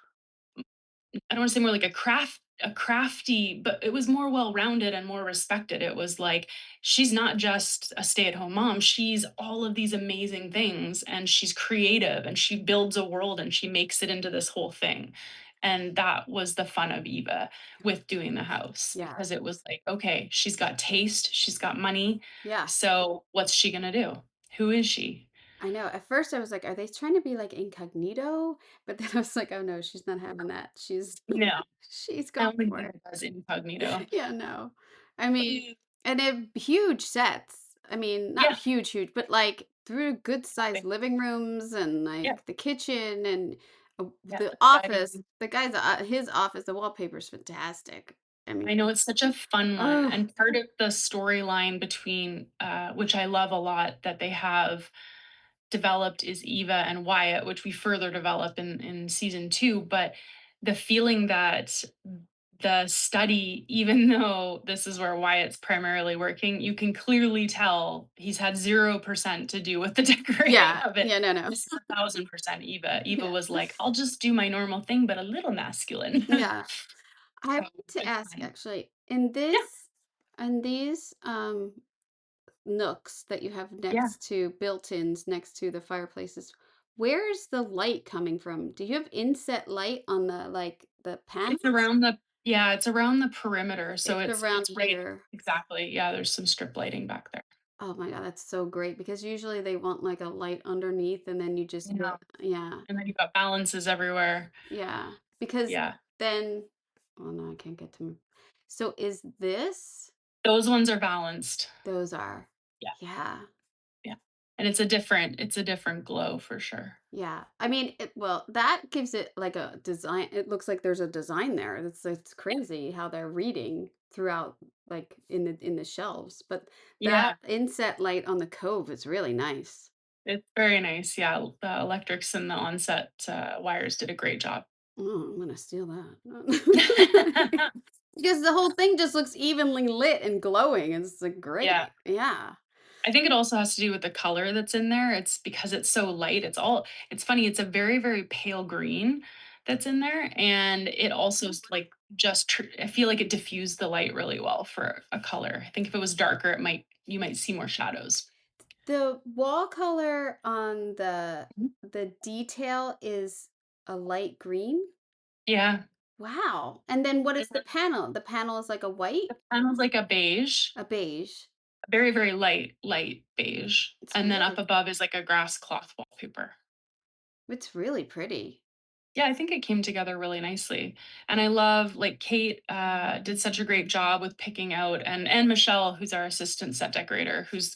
I don't want to say more like a crafty, but it was more well-rounded and more respected. It was like she's not just a stay-at-home mom, she's all of these amazing things, and she's creative and she builds a world and she makes it into this whole thing. And that was the fun of Eva with doing the house, Yeah, because it was like, okay, she's got taste, she's got money. yeah. So what's she going to do? Who is she? I know. At first, I was like, "Are they trying to be like incognito?" But then I was like, "Oh no, she's not having that. She's No, she's I going don't think for it." Eva does incognito. Yeah, no. I mean, and they're huge sets. I mean, not Yeah. huge, huge, but like through good sized They living rooms and yeah, like the kitchen and yeah, the the office. dining. The guy's his office, the wallpaper's fantastic. I mean, I know it's such a fun one, oh and part of the storyline between, which I love a lot that they have developed is Eva and Wyatt, which we further develop in season 2, but the feeling that the study, even though this is where Wyatt's primarily working, you can clearly tell he's had 0% to do with the decorating yeah, of it. yeah, no, no, This is 1,000% Eva. Eva yeah, was like, "I'll just do my normal thing, but a little masculine." yeah. I So, want to it's ask fun. actually in Yeah, this and these nooks that you have yeah. next to built-ins next to the fireplaces, where's the light coming from? Do you have inset light on the like the It's panels? around the yeah, it's around the perimeter, so It's around it's right here. exactly, yeah, there's some strip lighting back there. Oh my god, that's so great because usually they want like a light underneath and then you just Yeah, get yeah. and then you've got balances everywhere. Yeah. Because Yeah. then oh no, I can't get to so is this Those ones are balanced. those are Yeah, yeah. yeah. And it's a different glow for sure. Yeah. I mean, well, that gives it like a design. It looks like there's a design there. It's Yeah. crazy how they're reading throughout like in the shelves. But that Yeah, inset light on the cove is really nice. it's very nice, yeah, the electrics and the onset, wires did a great job. Oh, I'm gonna steal that. Because the whole thing just looks evenly lit and glowing. It's like Yeah. great. Yeah. I think it also has to do with the color that's in there. It's because it's so light. It's funny, it's a very, very pale green that's in there. And it also is like I feel like it diffused the light really well for a color. I think if it was darker, you might see more shadows. The wall color on Mhm. the detail is a light green. Yeah. Wow. And then what is the Mhm. panel? The panel is like a white? The panel's like a beige, A beige. very, very light beige. It's And then up really above is like a grass cloth wallpaper. it's really pretty. Yeah, I think it came together really nicely. And I love like Kate did such a great job with picking out and Michelle, who's our assistant set decorator, who's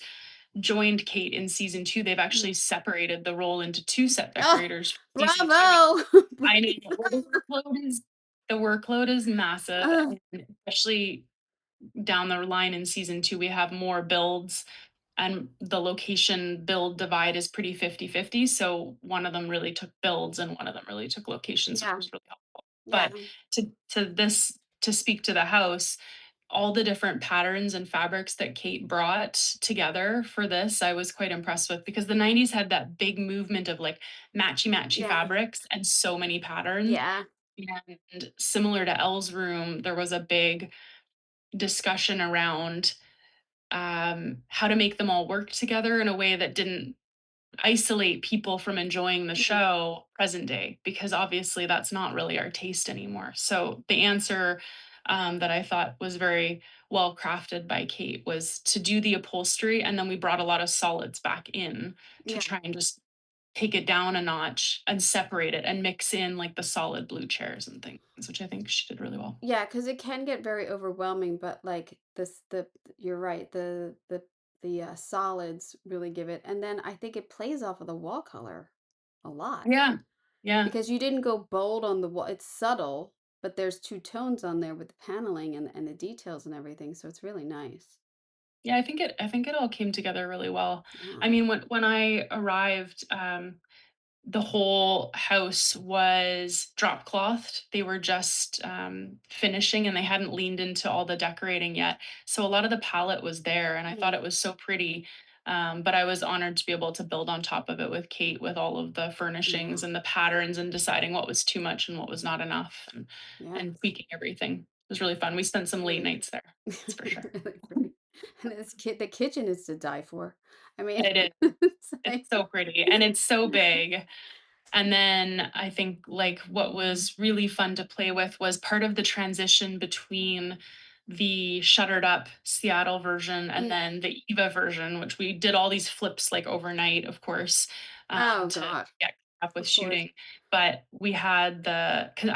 joined Kate in season 2. They've Mm. actually separated the role into 2 set Oh, decorators for season 2. bravo. I mean, well, the workload is massive, Oh, and especially down the line in season 2, we have more builds and the location build divide is pretty 50-50. So one of them really took builds and one of them really took locations, which yeah. was really helpful. Yeah. But to speak to the house, all the different patterns and fabrics that Kate brought together for this, I was quite impressed with because the 90s had that big movement of like matchy Yeah. fabrics and so many patterns. Yeah. And similar to Elle's room, there was a big discussion around how to make them all work together in a way that didn't isolate people from enjoying the Mm. show present day, because obviously that's not really our taste anymore. So the answer that I thought was very well crafted by Kate was to do the upholstery, and then we brought a lot of solids back in to Yeah. try and just take it down a notch and separate it and mix in like the solid blue chairs and things, which I think she did really well. Yeah, because it can get very overwhelming, but like this the you're right, the solids really give it. And then I think it plays off of the wall color a lot. Yeah. Yeah. Because you didn't go bold on the wall. It's subtle, but there's two tones on there with the paneling and the details and everything. So it's really nice. Yeah, I think it all came together really well. Yeah. I mean, when I arrived, the whole house was drop clothed. They were just finishing and they hadn't leaned into all the decorating yet. So a lot of the palette was there and I thought Mm. it was so pretty. But I was honored to be able to build on top of it with Kate with all of the furnishings Yeah. and the patterns and deciding what was too much and what was not enough Yeah. and tweaking everything. It was really fun. We spent some late Really, nights there. That's for sure. really pretty. And the kitchen is to die for. I mean, It is. it's It's like, so pretty and it's so big. And then I think like what was really fun to play with was part of the transition between the shuttered up Seattle version and mm, then the Eva version, which we did all these flips like overnight, of course, oh to God, get up with of course. shooting. But I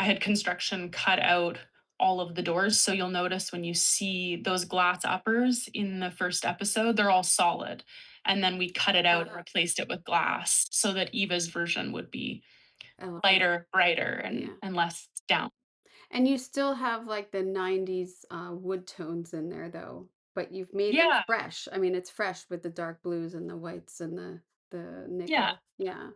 had construction cut out all of the doors. So you'll notice when you see those glass uppers in the first episode, they're all solid. and then we cut it out and Ah, replaced it with glass so that Eva's version would be elevated. lighter, brighter, Yeah. and less down. And you still have like the 90s wood tones in there though, but you've made them Yeah, fresh. I mean, it's fresh with the dark blues and the whites and the yeah. nickel. Yeah.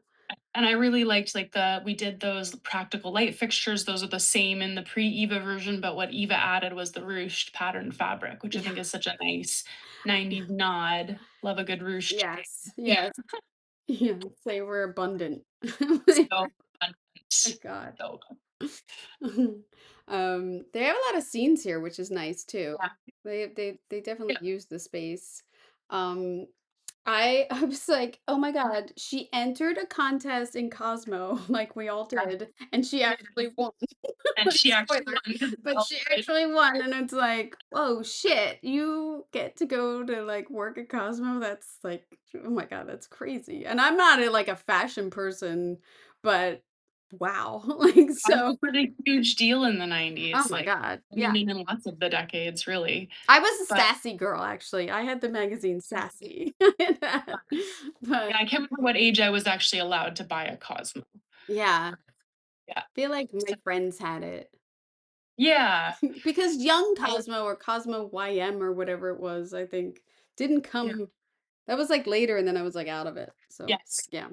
And I really liked like the we did those practical light fixtures. Those are the same in the pre-Eva version, but what Eva added was the ruched pattern fabric, which I Yeah. think is such a nice Yeah. 90s nod. Love a good ruched. Yes. Yeah, Yes. Yeah. They were abundant. They so were, fun. my God. So They have a lot of scenes here, which is nice too. yeah, They definitely yeah, use the space. Um, I was like, oh my God, she entered a contest in Cosmo, like we all yeah. did, and she actually won. And Like, she actually spoiler, won because but she actually won, and it's like, oh shit, you get to go to like work at Cosmo. That's like, oh my God, that's crazy. And I'm not like a fashion person, but wow, like Cosmo so. was a huge deal in the Oh 90s. my Like, God, I yeah. mean, in lots of the decades, really. I was a But Sassy girl, actually. I had the magazine Sassy. I that. yeah, But I can't remember what age I was actually allowed to buy a Cosmo. yeah, Yeah. I feel like my friends had it. Yeah. Because young I Cosmo or Cosmo YM or whatever it was, I think, didn't yeah. come. That was like later, and then I was like out of it. So Yes. yeah.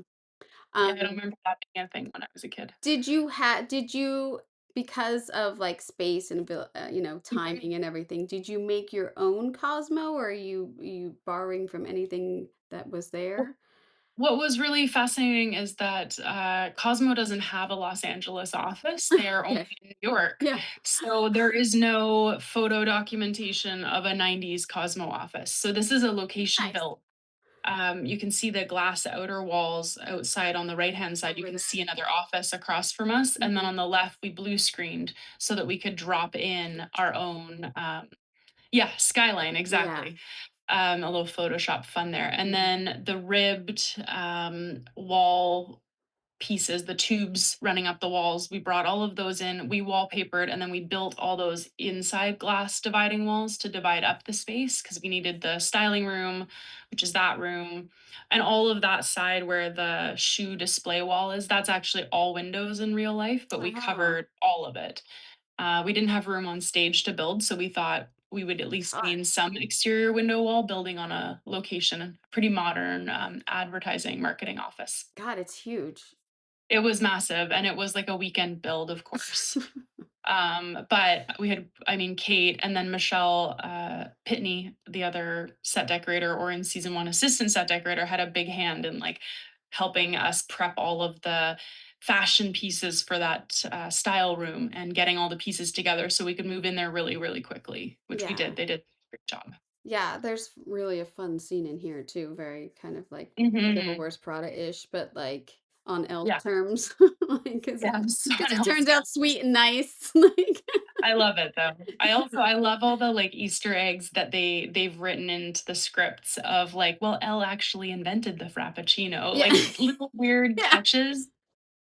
Yeah, I don't Um, remember that being a thing when I was a kid. did you because of like space and Mhm. timing and everything, did you make your own Cosmo or are you borrowing from anything that was Well, there? what was really fascinating is that, Cosmo doesn't have a Los Angeles office, they are only Okay. in New York. Yeah. So, there is no photo documentation of a '90s Cosmo office. So, this is a location Nice. built. You can see the glass outer walls outside on the right-hand side, you Over can there. see another office across from us, and then Mhm. on the left, we blue screened so that we could drop in our own, yeah, skyline, Yeah. exactly. A little Photoshop fun there. And Mhm. then the ribbed wall pieces, the tubes running up the walls, we brought all of those in, we wallpapered, and then we built all those inside glass dividing walls to divide up the space because we needed the styling room, which is that room, and all of that side where the shoe display wall is. That's actually all windows in real life, but we Oh, covered all of it. We didn't have room on stage to build, so we thought we would at least God. need some exterior window wall building on a location, a pretty modern advertising marketing office. God, it's huge. It was massive and it was like a weekend build, of course. But we had, I mean, Kate and then Michelle Pitney, the other set decorator or in season one assistant set decorator, had a big hand in like helping us prep all of the fashion pieces for that style room and getting all the pieces together so we could move in there really, really quickly, which we Yeah. did. They did a great job. Yeah, there's really a fun scene in here too, very kind of like Devil Hmm. Wears Prada-ish, but like on Elle Yeah. terms, like Yeah. Someone because it else. turns out sweet and nice. Like, I love it though. I love all the like Easter eggs that they've written into the scripts of like, well, Elle actually invented the Frappuccino. yeah, Like little weird yeah, touches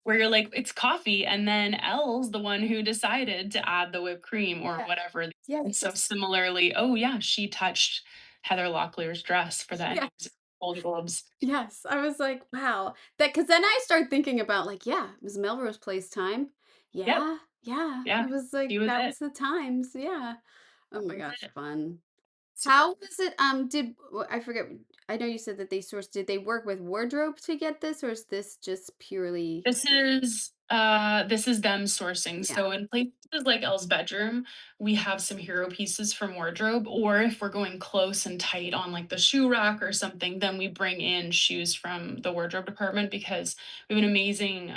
where you're like, it's coffee, and then Elle's the one who decided to add the whipped cream or yeah, whatever. And yes, so similarly, oh yeah, she touched Heather Locklear's dress for the end of yes. Golden Globes. Yes, I was like, "Wow." That because then I start thinking about, like, yeah, it was Melrose Place time. Yep. Yeah, yeah, Yeah. it was like She was that it. was the times, yeah. Oh That my was gosh, it. fun. Super. How was it, I forget, I know you said that did they work with wardrobe to get this, or is this just purely This is them sourcing. yeah, So in places like Elle's bedroom, we have some hero pieces from wardrobe, or if we're going close and tight on like the shoe rack or something, then we bring in shoes from the wardrobe department because we have an amazing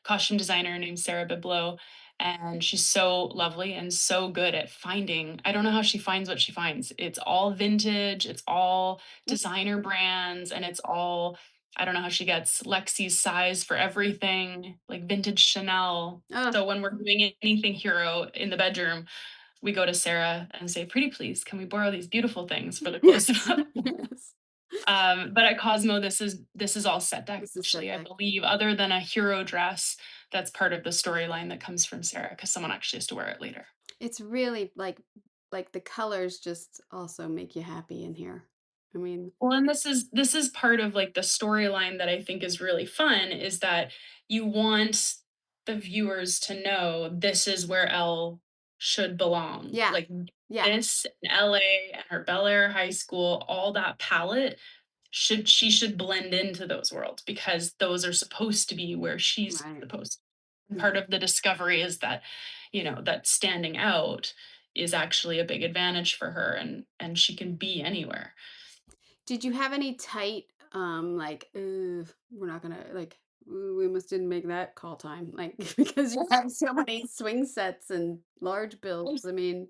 costume designer named Sarah Biblo. And she's so lovely and so good at finding. I don't know how she finds what she finds. It's all vintage, it's all mm, designer brands, and it's all I don't know how she gets Lexi's size for everything, like vintage Chanel. oh, So when we're doing anything hero in the bedroom, we go to Sarah and say, "Pretty please, can we borrow these beautiful things for the close yes, up?" yes. But at Cosmo, this is all set deck This is set actually, I back. believe, other than a hero dress that's part of the storyline that comes from Sarah, because someone actually has to wear it later. It's really like the colors just also make you happy in here. I mean, Well, and this is part of like the storyline that I think is really fun is that you want the viewers to know this is where Elle should belong. yeah, Like yeah, this in LA and her Bel Air high school, all that palette she should blend into those worlds because those are supposed to be where she's right. supposed to. And part of the discovery is that, that standing out is actually a big advantage for her and she can be anywhere. Did you have any tight, like, we're not gonna like, "Ooh, we almost didn't make that call time," like, because you have so many swing sets and large builds. I mean,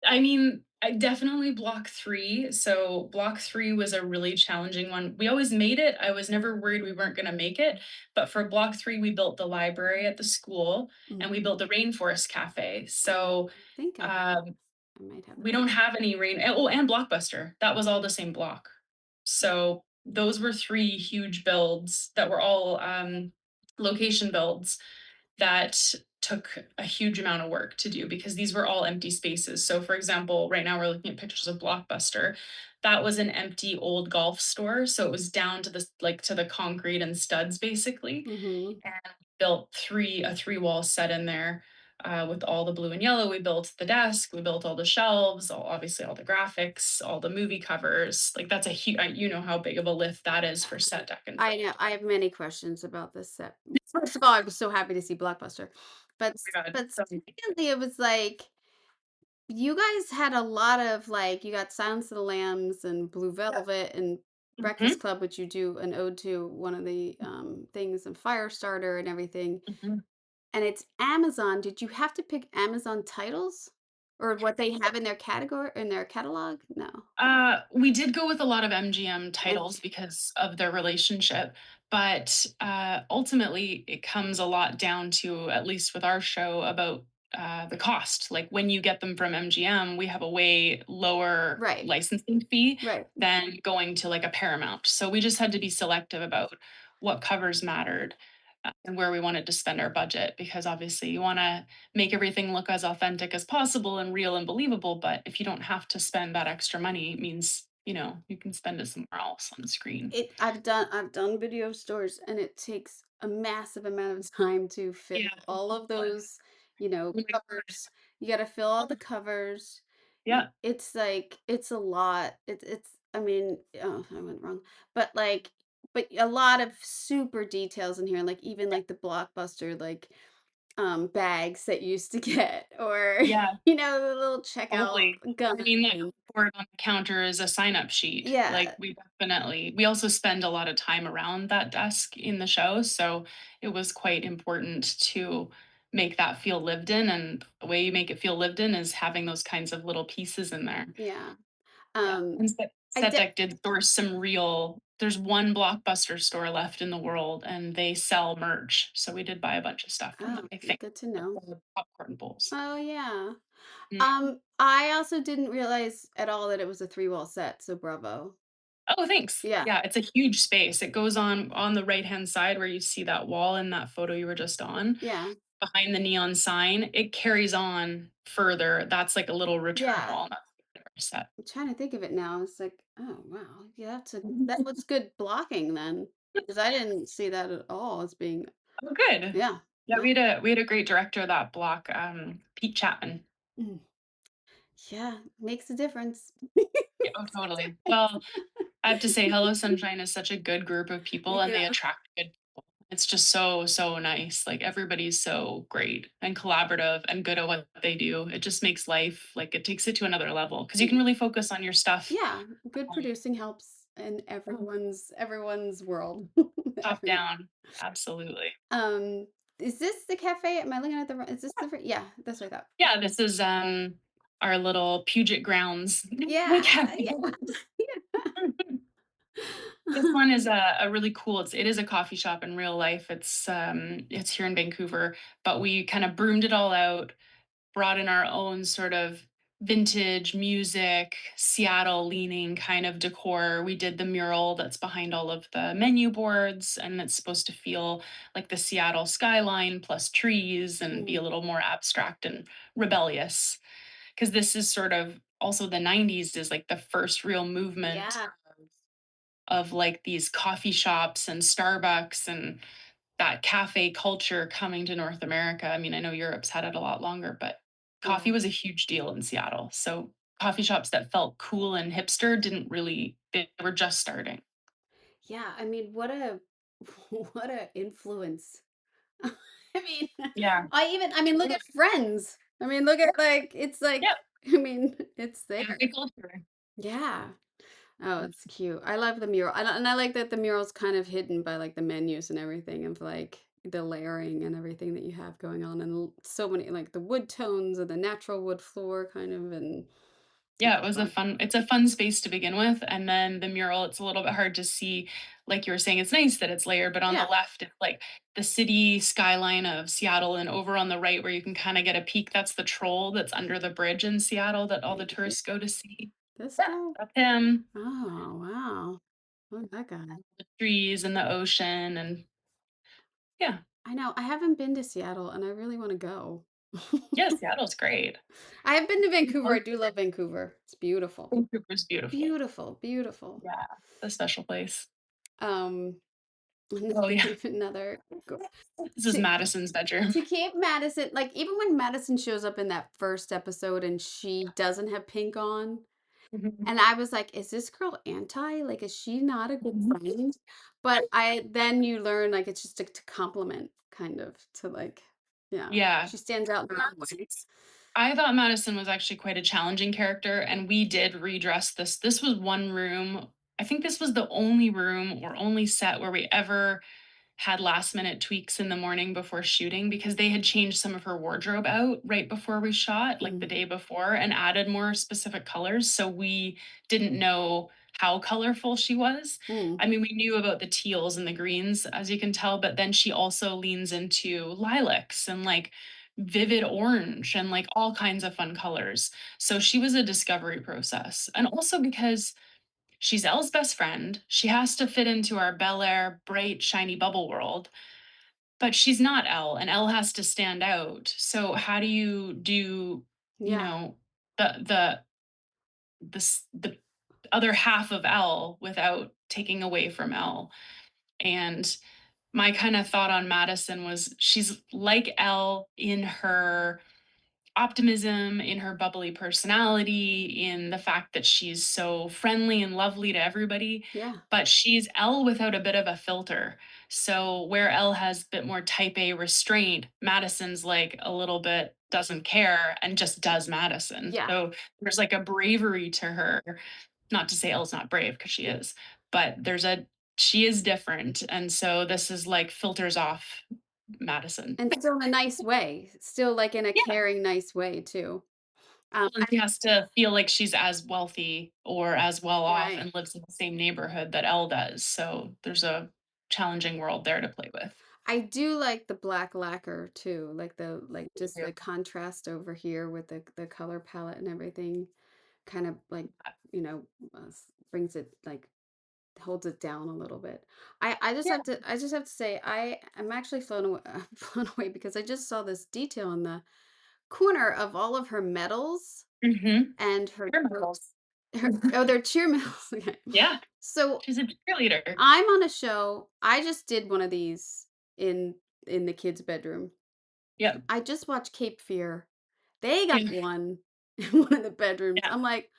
I mean, I definitely block 3. So block 3 was a really challenging one. We always made it. I was never worried we weren't gonna make it. But for block 3, we built the library at the school and we mhm, built the rainforest cafe. I So think um, I might have we that. don't have any and Blockbuster. That was all the same block. So those were 3 huge builds that were all location builds that took a huge amount of work to do because these were all empty spaces. So for example, right now we're looking at pictures of Blockbuster. That was an empty old golf store, so it was down to the to the concrete and studs basically. Mhm. And built 3 wall set in there with all the blue and yellow. We built the desk, we built all the shelves, obviously all the graphics, all the movie covers. Like that's a huge, you know how big of a lift that is for set deck and I know, I have many questions about this set. First of all, I was so happy to see Blockbuster, but oh my god. but So secondly, it was like, you guys had a lot of, like, you got Silence of the Lambs and Blue Velvet and Breakfast mhm, Club, which you do an ode to one of the, things, and Firestarter and everything, mhm. and it's Amazon. Did you have to pick Amazon titles? Or what they have in their category in their catalog? No. We did go with a lot of MGM titles MG because of their relationship, but ultimately it comes a lot down to, at least with our show, about the cost. Like when you get them from MGM, we have a way lower Right, licensing fee right. than going to like a Paramount. So we just had to be selective about what covers mattered and where we wanted to spend our budget because obviously you want to make everything look as authentic as possible and real and believable. But if you don't have to spend that extra money, it means, you can spend it somewhere else on the screen. I've done video stores, and it takes a massive amount of time to fill Yeah. all of Oh those, my God. covers. You gotta fill all the covers. Yeah. It's like, it's a lot. It's I mean, oh, I went wrong. But like, but a lot of super details in here, like even like the Blockbuster, like, bags that you used to get, or Yeah. the little checkout Totally. gun. I mean, that And board on the counter is a sign-up sheet. Like, yeah, we also spend a lot of time around that desk in the show, so it was quite important to make that feel lived in, and the way you make it feel lived in is having those kinds of little pieces in there. yeah. Yeah, Um, and I Set did. Deck did source some real there's one Blockbuster store left in the world, and they sell merch, so we did buy a bunch of stuff from them, Oh, I think, good to know. the popcorn bowls. Oh, yeah. Mm. I also didn't realize at all that it was a three-wall set, so bravo. Oh, thanks. Yeah, Yeah, it's a huge space. It goes on the right-hand side where you see that wall in that photo you were just on, yeah, behind the neon sign. It carries on further. That's like a little return yeah. wall, and that's set. I'm trying to think of it now. It's like, oh, wow. Yeah, that was good blocking then, because I didn't see that at all as being, Oh, good. yeah, Yeah, yeah. we had a great director of that block, Pete Chapman. Mm. Yeah, makes a difference. Yeah, oh, totally. Well, I have to say Hello Sunshine is such a good group of people, and they Yeah. attract good people. It's just so, so nice. Like, everybody's so great and collaborative and good at what they do. It just makes life like, it takes it to another level because you can really focus on your stuff, Yeah, good um, producing helps in everyone's world. top Everyone. down. Absolutely. Um, is this the cafe? Am I looking at is this the yeah, that's what I thought. Yeah, this is, our little Puget Grounds Yeah, cafe. yeah. This one is a really cool it is a coffee shop in real life. It's here in Vancouver, but we kind of broomed it all out, brought in our own sort of vintage music, Seattle leaning kind of decor. We did the mural that's behind all of the menu boards, and it's supposed to feel like the Seattle skyline plus trees and be a Mm, little more abstract and rebellious. Because this is sort of also the 90s is like the first real movement yeah. of like these coffee shops and Starbucks and that cafe culture coming to North America. I mean, I know Europe's had it a lot longer, but Yeah. coffee was a huge deal in Seattle. So coffee shops that felt cool and hipster didn't really, they were just starting. Yeah, I mean, what a what a influence. I mean, Yeah. I mean, look at Friends. I mean, look at like it's like Yeah. I mean, it's Cafe there. culture. Yeah. Oh, it's cute. I love the mural. And I like that the mural's kind of hidden by like the menus and everything of like the layering and everything that you have going on and so many like the wood tones and the natural wood floor kind of and Yeah, it it's was a fun. fun it's a fun space to begin with, and then the mural, it's a little bit hard to see, like you were saying, it's nice that it's layered, but on the Yeah. left, it's like the city skyline of Seattle, and over on the right where you can kinda get a peek, that's the troll that's under the bridge in Seattle that all the Maybe. tourists go to see. This Yeah, guy? that's him. Oh, wow. Look at that guy. The trees and the ocean and yeah. I know. I haven't been to Seattle and I really want to go. Yeah, Seattle's great. I have been to Vancouver. I do love Vancouver. It's beautiful. Vancouver's beautiful. Beautiful, beautiful. Yeah, a special place. Um, Oh, yeah. another This is to Madison's bedroom. to keep Madison, like even when Madison shows up in that first episode and she doesn't have pink on, Mhm. and I was like, is this girl anti? Like, is she not a good Mhm. friend? But I then you learn like it's just to compliment, kind of to like, yeah, Yeah. she stands out in her own ways. I thought Madison was actually quite a challenging character, and we did redress this. This was one room. I think this was the only room or only set where we ever had last minute tweaks in the morning before shooting because they had changed some of her wardrobe out right before we shot, like the Mm, day before, and added more specific colors. So we didn't know how colorful she was. mm, I mean, we knew about the teals and the greens, as you can tell, but then she also leans into lilacs and like vivid orange and like all kinds of fun colors. So she was a discovery process. And also because she's Elle's best friend. She has to fit into our Bel Air, bright, shiny bubble world, but she's not Elle, and Elle has to stand out. So how do you do, you yeah. know, the the other half of Elle without taking away from Elle? And my kind of thought on Madison was she's like Elle in her optimism, in her bubbly personality, in the fact that she's so friendly and lovely to everybody, Yeah. but she's Elle without a bit of a filter. So where Elle has a bit more type A restraint, Madison's like a little bit doesn't care and just does Madison. Yeah. So there's like a bravery to her. Not to say Elle's not brave because she is, but she is different. And so this is like filters off Madison. And still in a nice way. Still like in a Yeah. caring, nice way too. And she has to feel like she's as wealthy or as well off Right. and lives in the same neighborhood that Elle does. So there's a challenging world there to play with. I do like the black lacquer too, like the like just Yeah. the contrast over here with the color palette and everything, kind of like brings it like holds it down a little bit. I just have to say I am actually flown away, blown away because I just saw this detail in the corner of all of her medals Mhm. and her, Cheer medals. oh, they're cheer medals. Okay. Yeah, So she's a cheerleader. I'm on a show. I just did one of these in the kids' bedroom. Yep. I just watched Cape Fear. They got Yeah. one in one of the bedrooms. Yeah. I'm like,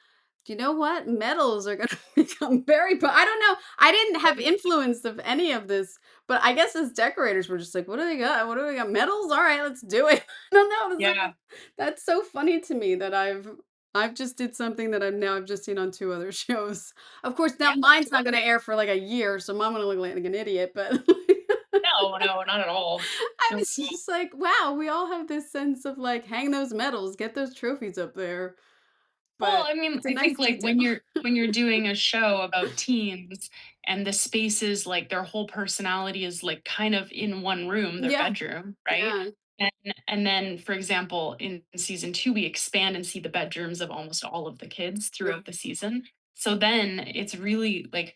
"Do you know what? Metals are gonna become very I don't know. I didn't have influence of any of this, but I guess as decorators, we're just like, "What do they got? What do we got? Metals? Alright, let's do it." I don't know. It's like Yeah. that's so funny to me that I've just did something that I've just seen on 2 other shows. Of course, now Yeah. mine's not gonna air for, like, a year, so I'm gonna look like an idiot, but No, no, not at all. I No. was just like, wow, we all have this sense of like, hang those medals, get those trophies up there. Well, But I mean, it's a I nice think like detail. when you're doing a show about teens and the spaces like their whole personality is like kind of in one room, their Yeah, bedroom, right? yeah, And then for example, in season 2 we expand and see the bedrooms of almost all of the kids yeah, throughout the season. So then it's really like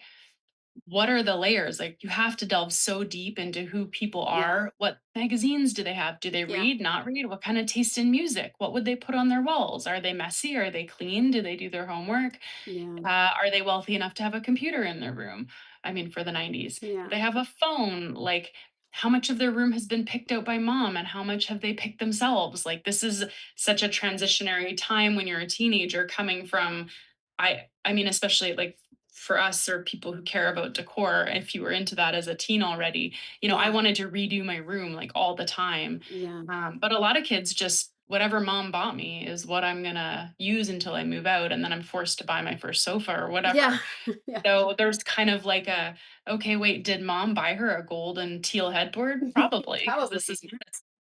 what are the layers? Like, you have to delve so deep into who people Yeah. are. What magazines do they have? Do they Yeah. read, not read? What kind of taste in music? What would they put on their walls? Are they messy? Are they clean? Do they do their homework? Yeah. Are they wealthy enough to have a computer in their room? I mean, for the 90s. Do Yeah. they have a phone? Like, how much of their room has been picked out by mom and how much have they picked themselves? Like, this is such a transitionary time when you're a teenager coming from, I mean, especially like for us or people who care about decor, if you were into that as a teen already, I Yeah. wanted to redo my room like all the time. Yeah. But a lot of kids just whatever mom bought me is what I'm gonna use until I move out, and then I'm forced to buy my first sofa or Yeah. whatever. Yeah. So there's kind of like a, okay, wait, did mom buy her a gold and teal headboard? Probably, because this is Probably.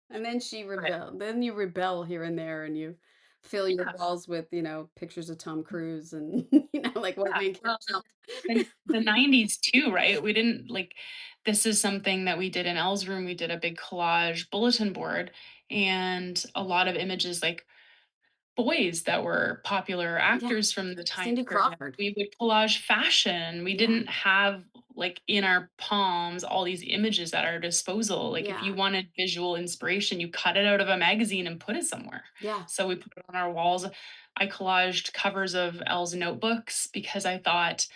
And then she but rebelled. Then you rebel here and there and you fill your yeah, walls with, pictures of Tom Cruise and, like what yeah. we can Well, tell. the 90s too, right? We didn't like this is something that we did in Elle's room. We did a big collage bulletin board and a lot of images like boys that were popular Yeah. actors from the time Cindy period. Crawford. We would collage fashion. We Yeah. didn't have like in our palms all these images at our disposal. Like if you Yeah. wanted visual inspiration, you cut it out of a magazine and put it somewhere. Yeah. So we put it on our walls. I collaged covers of Elle's notebooks because I thought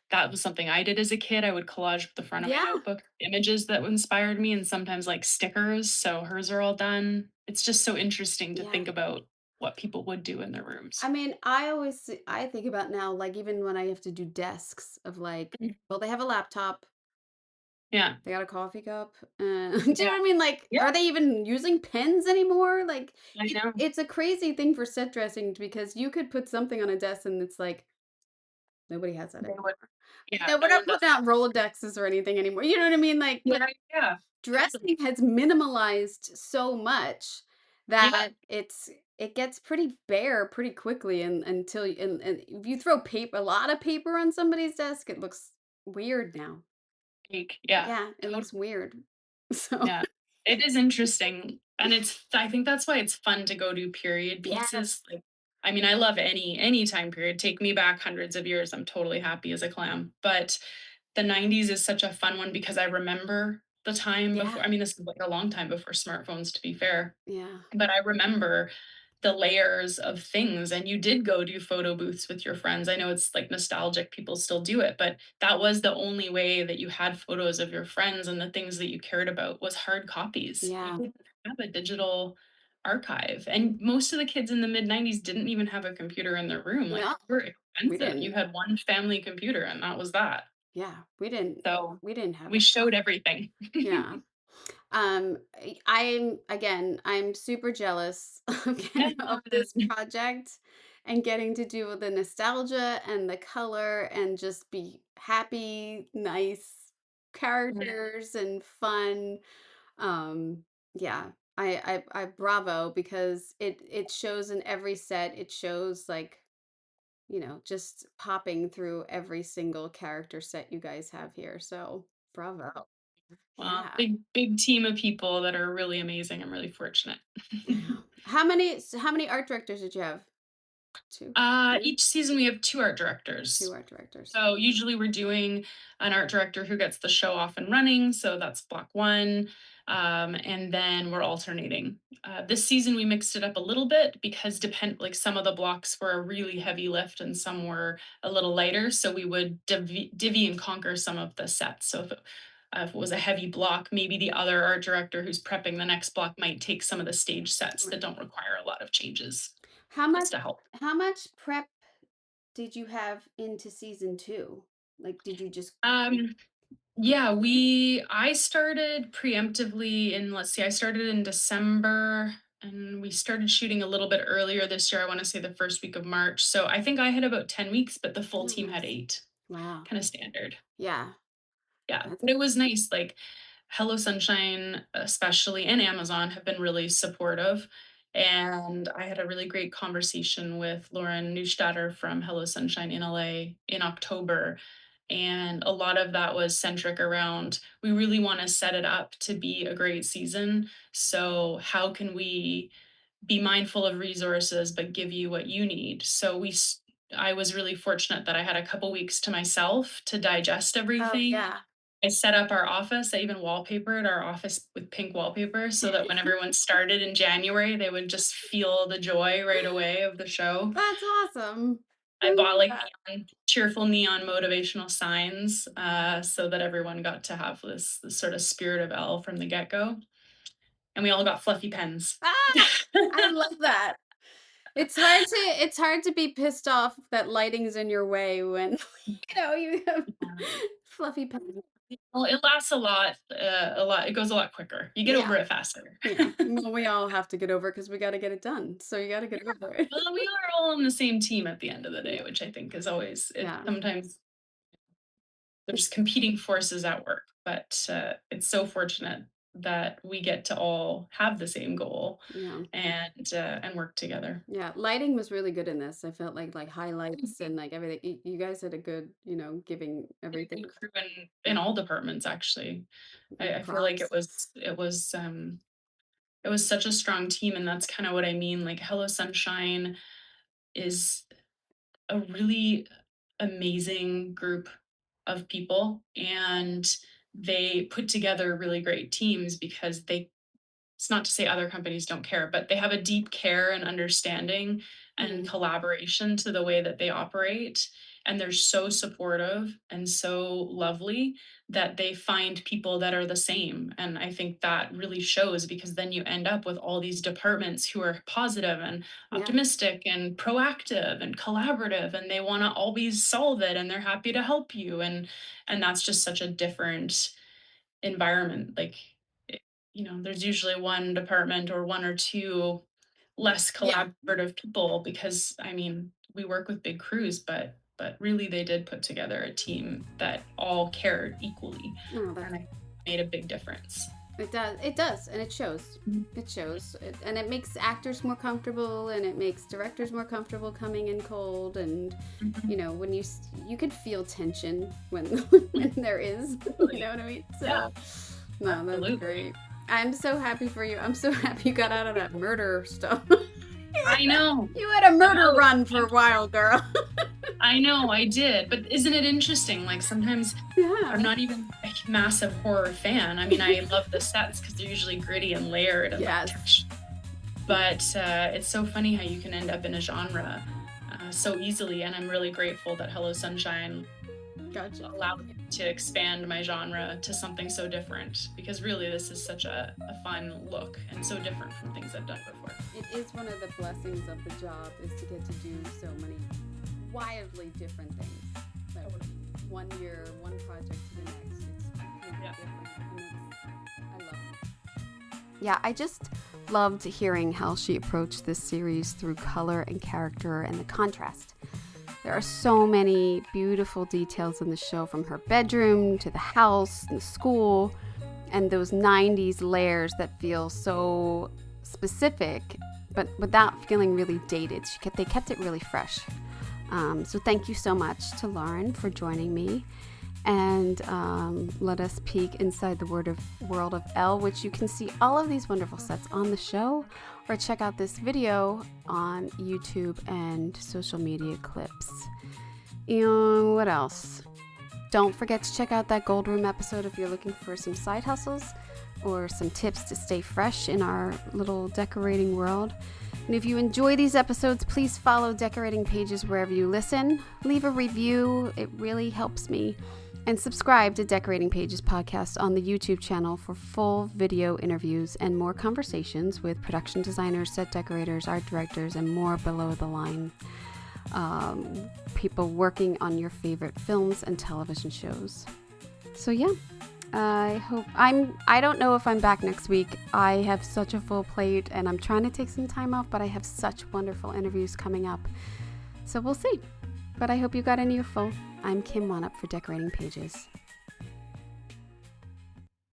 that was something I did as a kid. I would collage the front of my Yeah. notebook images that inspired me and sometimes like stickers. So hers are all done. It's just so interesting to Yeah. think about what people would do in their rooms. I mean, I think about now, like even when I have to do desks of like, Mm. well, they have a laptop, Yeah. they got a coffee cup. Do you know Yeah. what I mean? Like, Yeah. are they even using pens anymore? Like, I know. it's a crazy thing for set dressing because you could put something on a desk and it's like nobody has that They anymore. would yeah, No, we're no not one does putting out that. Rolodexes or anything anymore. You know what I mean? Like Yeah, yeah. Totally. dressing has minimalized so much Yeah. that it gets pretty bare pretty quickly and and if you throw paper a lot of paper on somebody's desk, it looks weird now. Like, yeah. Yeah, it Totally. looks weird. So, Yeah. It is interesting, and I think that's why it's fun to go do period pieces, yes. like, I mean, I love any time period, take me back hundreds of years, I'm totally happy as a clam, but the 90s is such a fun one because I remember the time Yeah. before I mean, this is, like, a long time before smartphones, to be fair, Yeah. but I remember the layers of things, and you did go do photo booths with your friends. I know it's, like, nostalgic, people still do it, but that was the only way that you had photos of your friends and the things that you cared about was hard copies. You Yeah. didn't have a digital archive, and most of the kids in the mid-90s didn't even have a computer in their room, like, No, they were we expensive. You didn't. had one family computer, and that was that. Yeah, we didn't. So, We didn't have we it. showed everything. Yeah. I'm super jealous Yeah, again no, of it this is. project and getting to do the nostalgia and the color and just be happy, nice Yeah. characters and fun. Um, yeah, I bravo because it shows in every set. It shows like, just popping through every single character set you guys have here. So bravo. Well, Yeah. big team of people that are really amazing. I'm really fortunate. Yeah. How many art directors did you have? 2? 2? Each season we have 2 art 2 directors. art directors. So usually we're doing an art director who gets the show off and running. So that's block 1. And then we're alternating. This season we mixed it up a little bit because like some of the blocks were a really heavy lift and some were a little lighter. So we would divvy and conquer some of the sets. So if it was a heavy block, maybe the other art director who's prepping the next block might take some of the stage sets that Right. don't require a lot of changes How much just to help. how much prep did you have into season 2? Like, did you just Um, Yeah, I started preemptively in, let's see, I started in December and we started shooting a little bit earlier this year. I want to say the first week of March. So I think I had about 10 weeks, but the full Oh, team had nice. 8, Wow. kind of standard. Yeah. Yeah, That's but it was nice. Like Hello Sunshine, especially, and Amazon have been really supportive. And I had a really great conversation with Laurin from Hello Sunshine in LA in October. And a lot of that was centric around we really want to set it up to be a great season. So, how can we be mindful of resources but give you what you need? So, I was really fortunate that I had a couple weeks to myself to digest Oh, everything. yeah. I set up our office. I even wallpapered our office with pink wallpaper so that when everyone started in January, they would just feel the joy right away of the show. That's awesome. I I bought love like that. cheerful neon motivational signs so that everyone got to have this sort of spirit of Elle from the get go. And we all got fluffy pens. Ah, I love that. It's hard to be pissed off that lighting's in your way when, you have fluffy pens. Well, it lasts a lot. It goes a lot quicker. You get Yeah, over it faster. yeah. Well, we all have to get over it because we gotta get it done, so you gotta get over it. Well, we are all on the same team at the end of the day, Yeah, which I think is always it. yeah. Sometimes there's It's competing forces at work, but it's so fortunate that we get to all have the same goal yeah, and work together. yeah. Lighting was really good in this. I felt like highlights and, like, everything. You guys did a good, giving everything, Good crew in all departments, actually. I feel like props. it was such a strong team, and that's kind of what I mean. Like Hello Sunshine is a really amazing group of people, and they put together really great teams because they it's not to say other companies don't care, but they have a deep care and understanding and Mhm. collaboration to the way that they operate. And they're so supportive and so lovely that they find people that are the same. And I think that really shows because then you end up with all these departments who are positive and Yeah, optimistic and proactive and collaborative, and they want to always solve it and they're happy to help you. And that's just such a different environment. Like, it- there's usually one department or one or two less yeah. collaborative people because I mean, we work with big crews, but really they did put together a team that all cared equally, No, and that's I made a big difference. it does, and it shows. It shows, and it makes actors more comfortable, and it makes directors more comfortable coming in cold. And Mhm. when you could feel tension when when there is, you Really. know what I mean. Yeah, So, no, that's absolutely. great. I'm so happy for you. I'm so happy you got out of that murder stuff. I know. You had a I'm murder out. run for a while, girl. I know I did, but isn't it interesting? Like sometimes I'm Yeah. not even a massive horror fan. I mean, I love the sets because they're usually gritty and layered and like Yes. texture. But it's so funny how you can end up in a genre so easily, and I'm really grateful that Hello Sunshine Gotcha. allowed me to expand my genre to something so different. Because really, this is such a fun look and so different from things I've done before. It is one of the blessings of the job is to get to do so many wildly different things. Like one year, one project to the next. It's completely Yeah. different. I love it. Yeah, I just loved hearing how she approached this series through color and character and the contrast. There are so many beautiful details in the show, from her bedroom to the house and the school, and those 90s layers that feel so specific, but without feeling really dated. They kept it really fresh. So thank you so much to Laurin for joining me, and let us peek inside the world of Elle, which you can see all of these wonderful sets on the show, or check out this video on YouTube and social media clips. And what else? Don't forget to check out that Gold Room episode if you're looking for some side hustles or some tips to stay fresh in our little decorating world. And if you enjoy these episodes, please follow Decorating Pages wherever you listen. Leave a review, it really helps me. And subscribe to Decorating Pages podcast on the YouTube channel for full video interviews and more conversations with production designers, set decorators, art directors, and more below the line people working on your favorite films and television shows. So yeah, I don't know if I'm back next week. I have such a full plate and I'm trying to take some time off, but I have such wonderful interviews coming up. So we'll see. But I hope you got an earful. I'm Kim Wanup for Decorating Pages.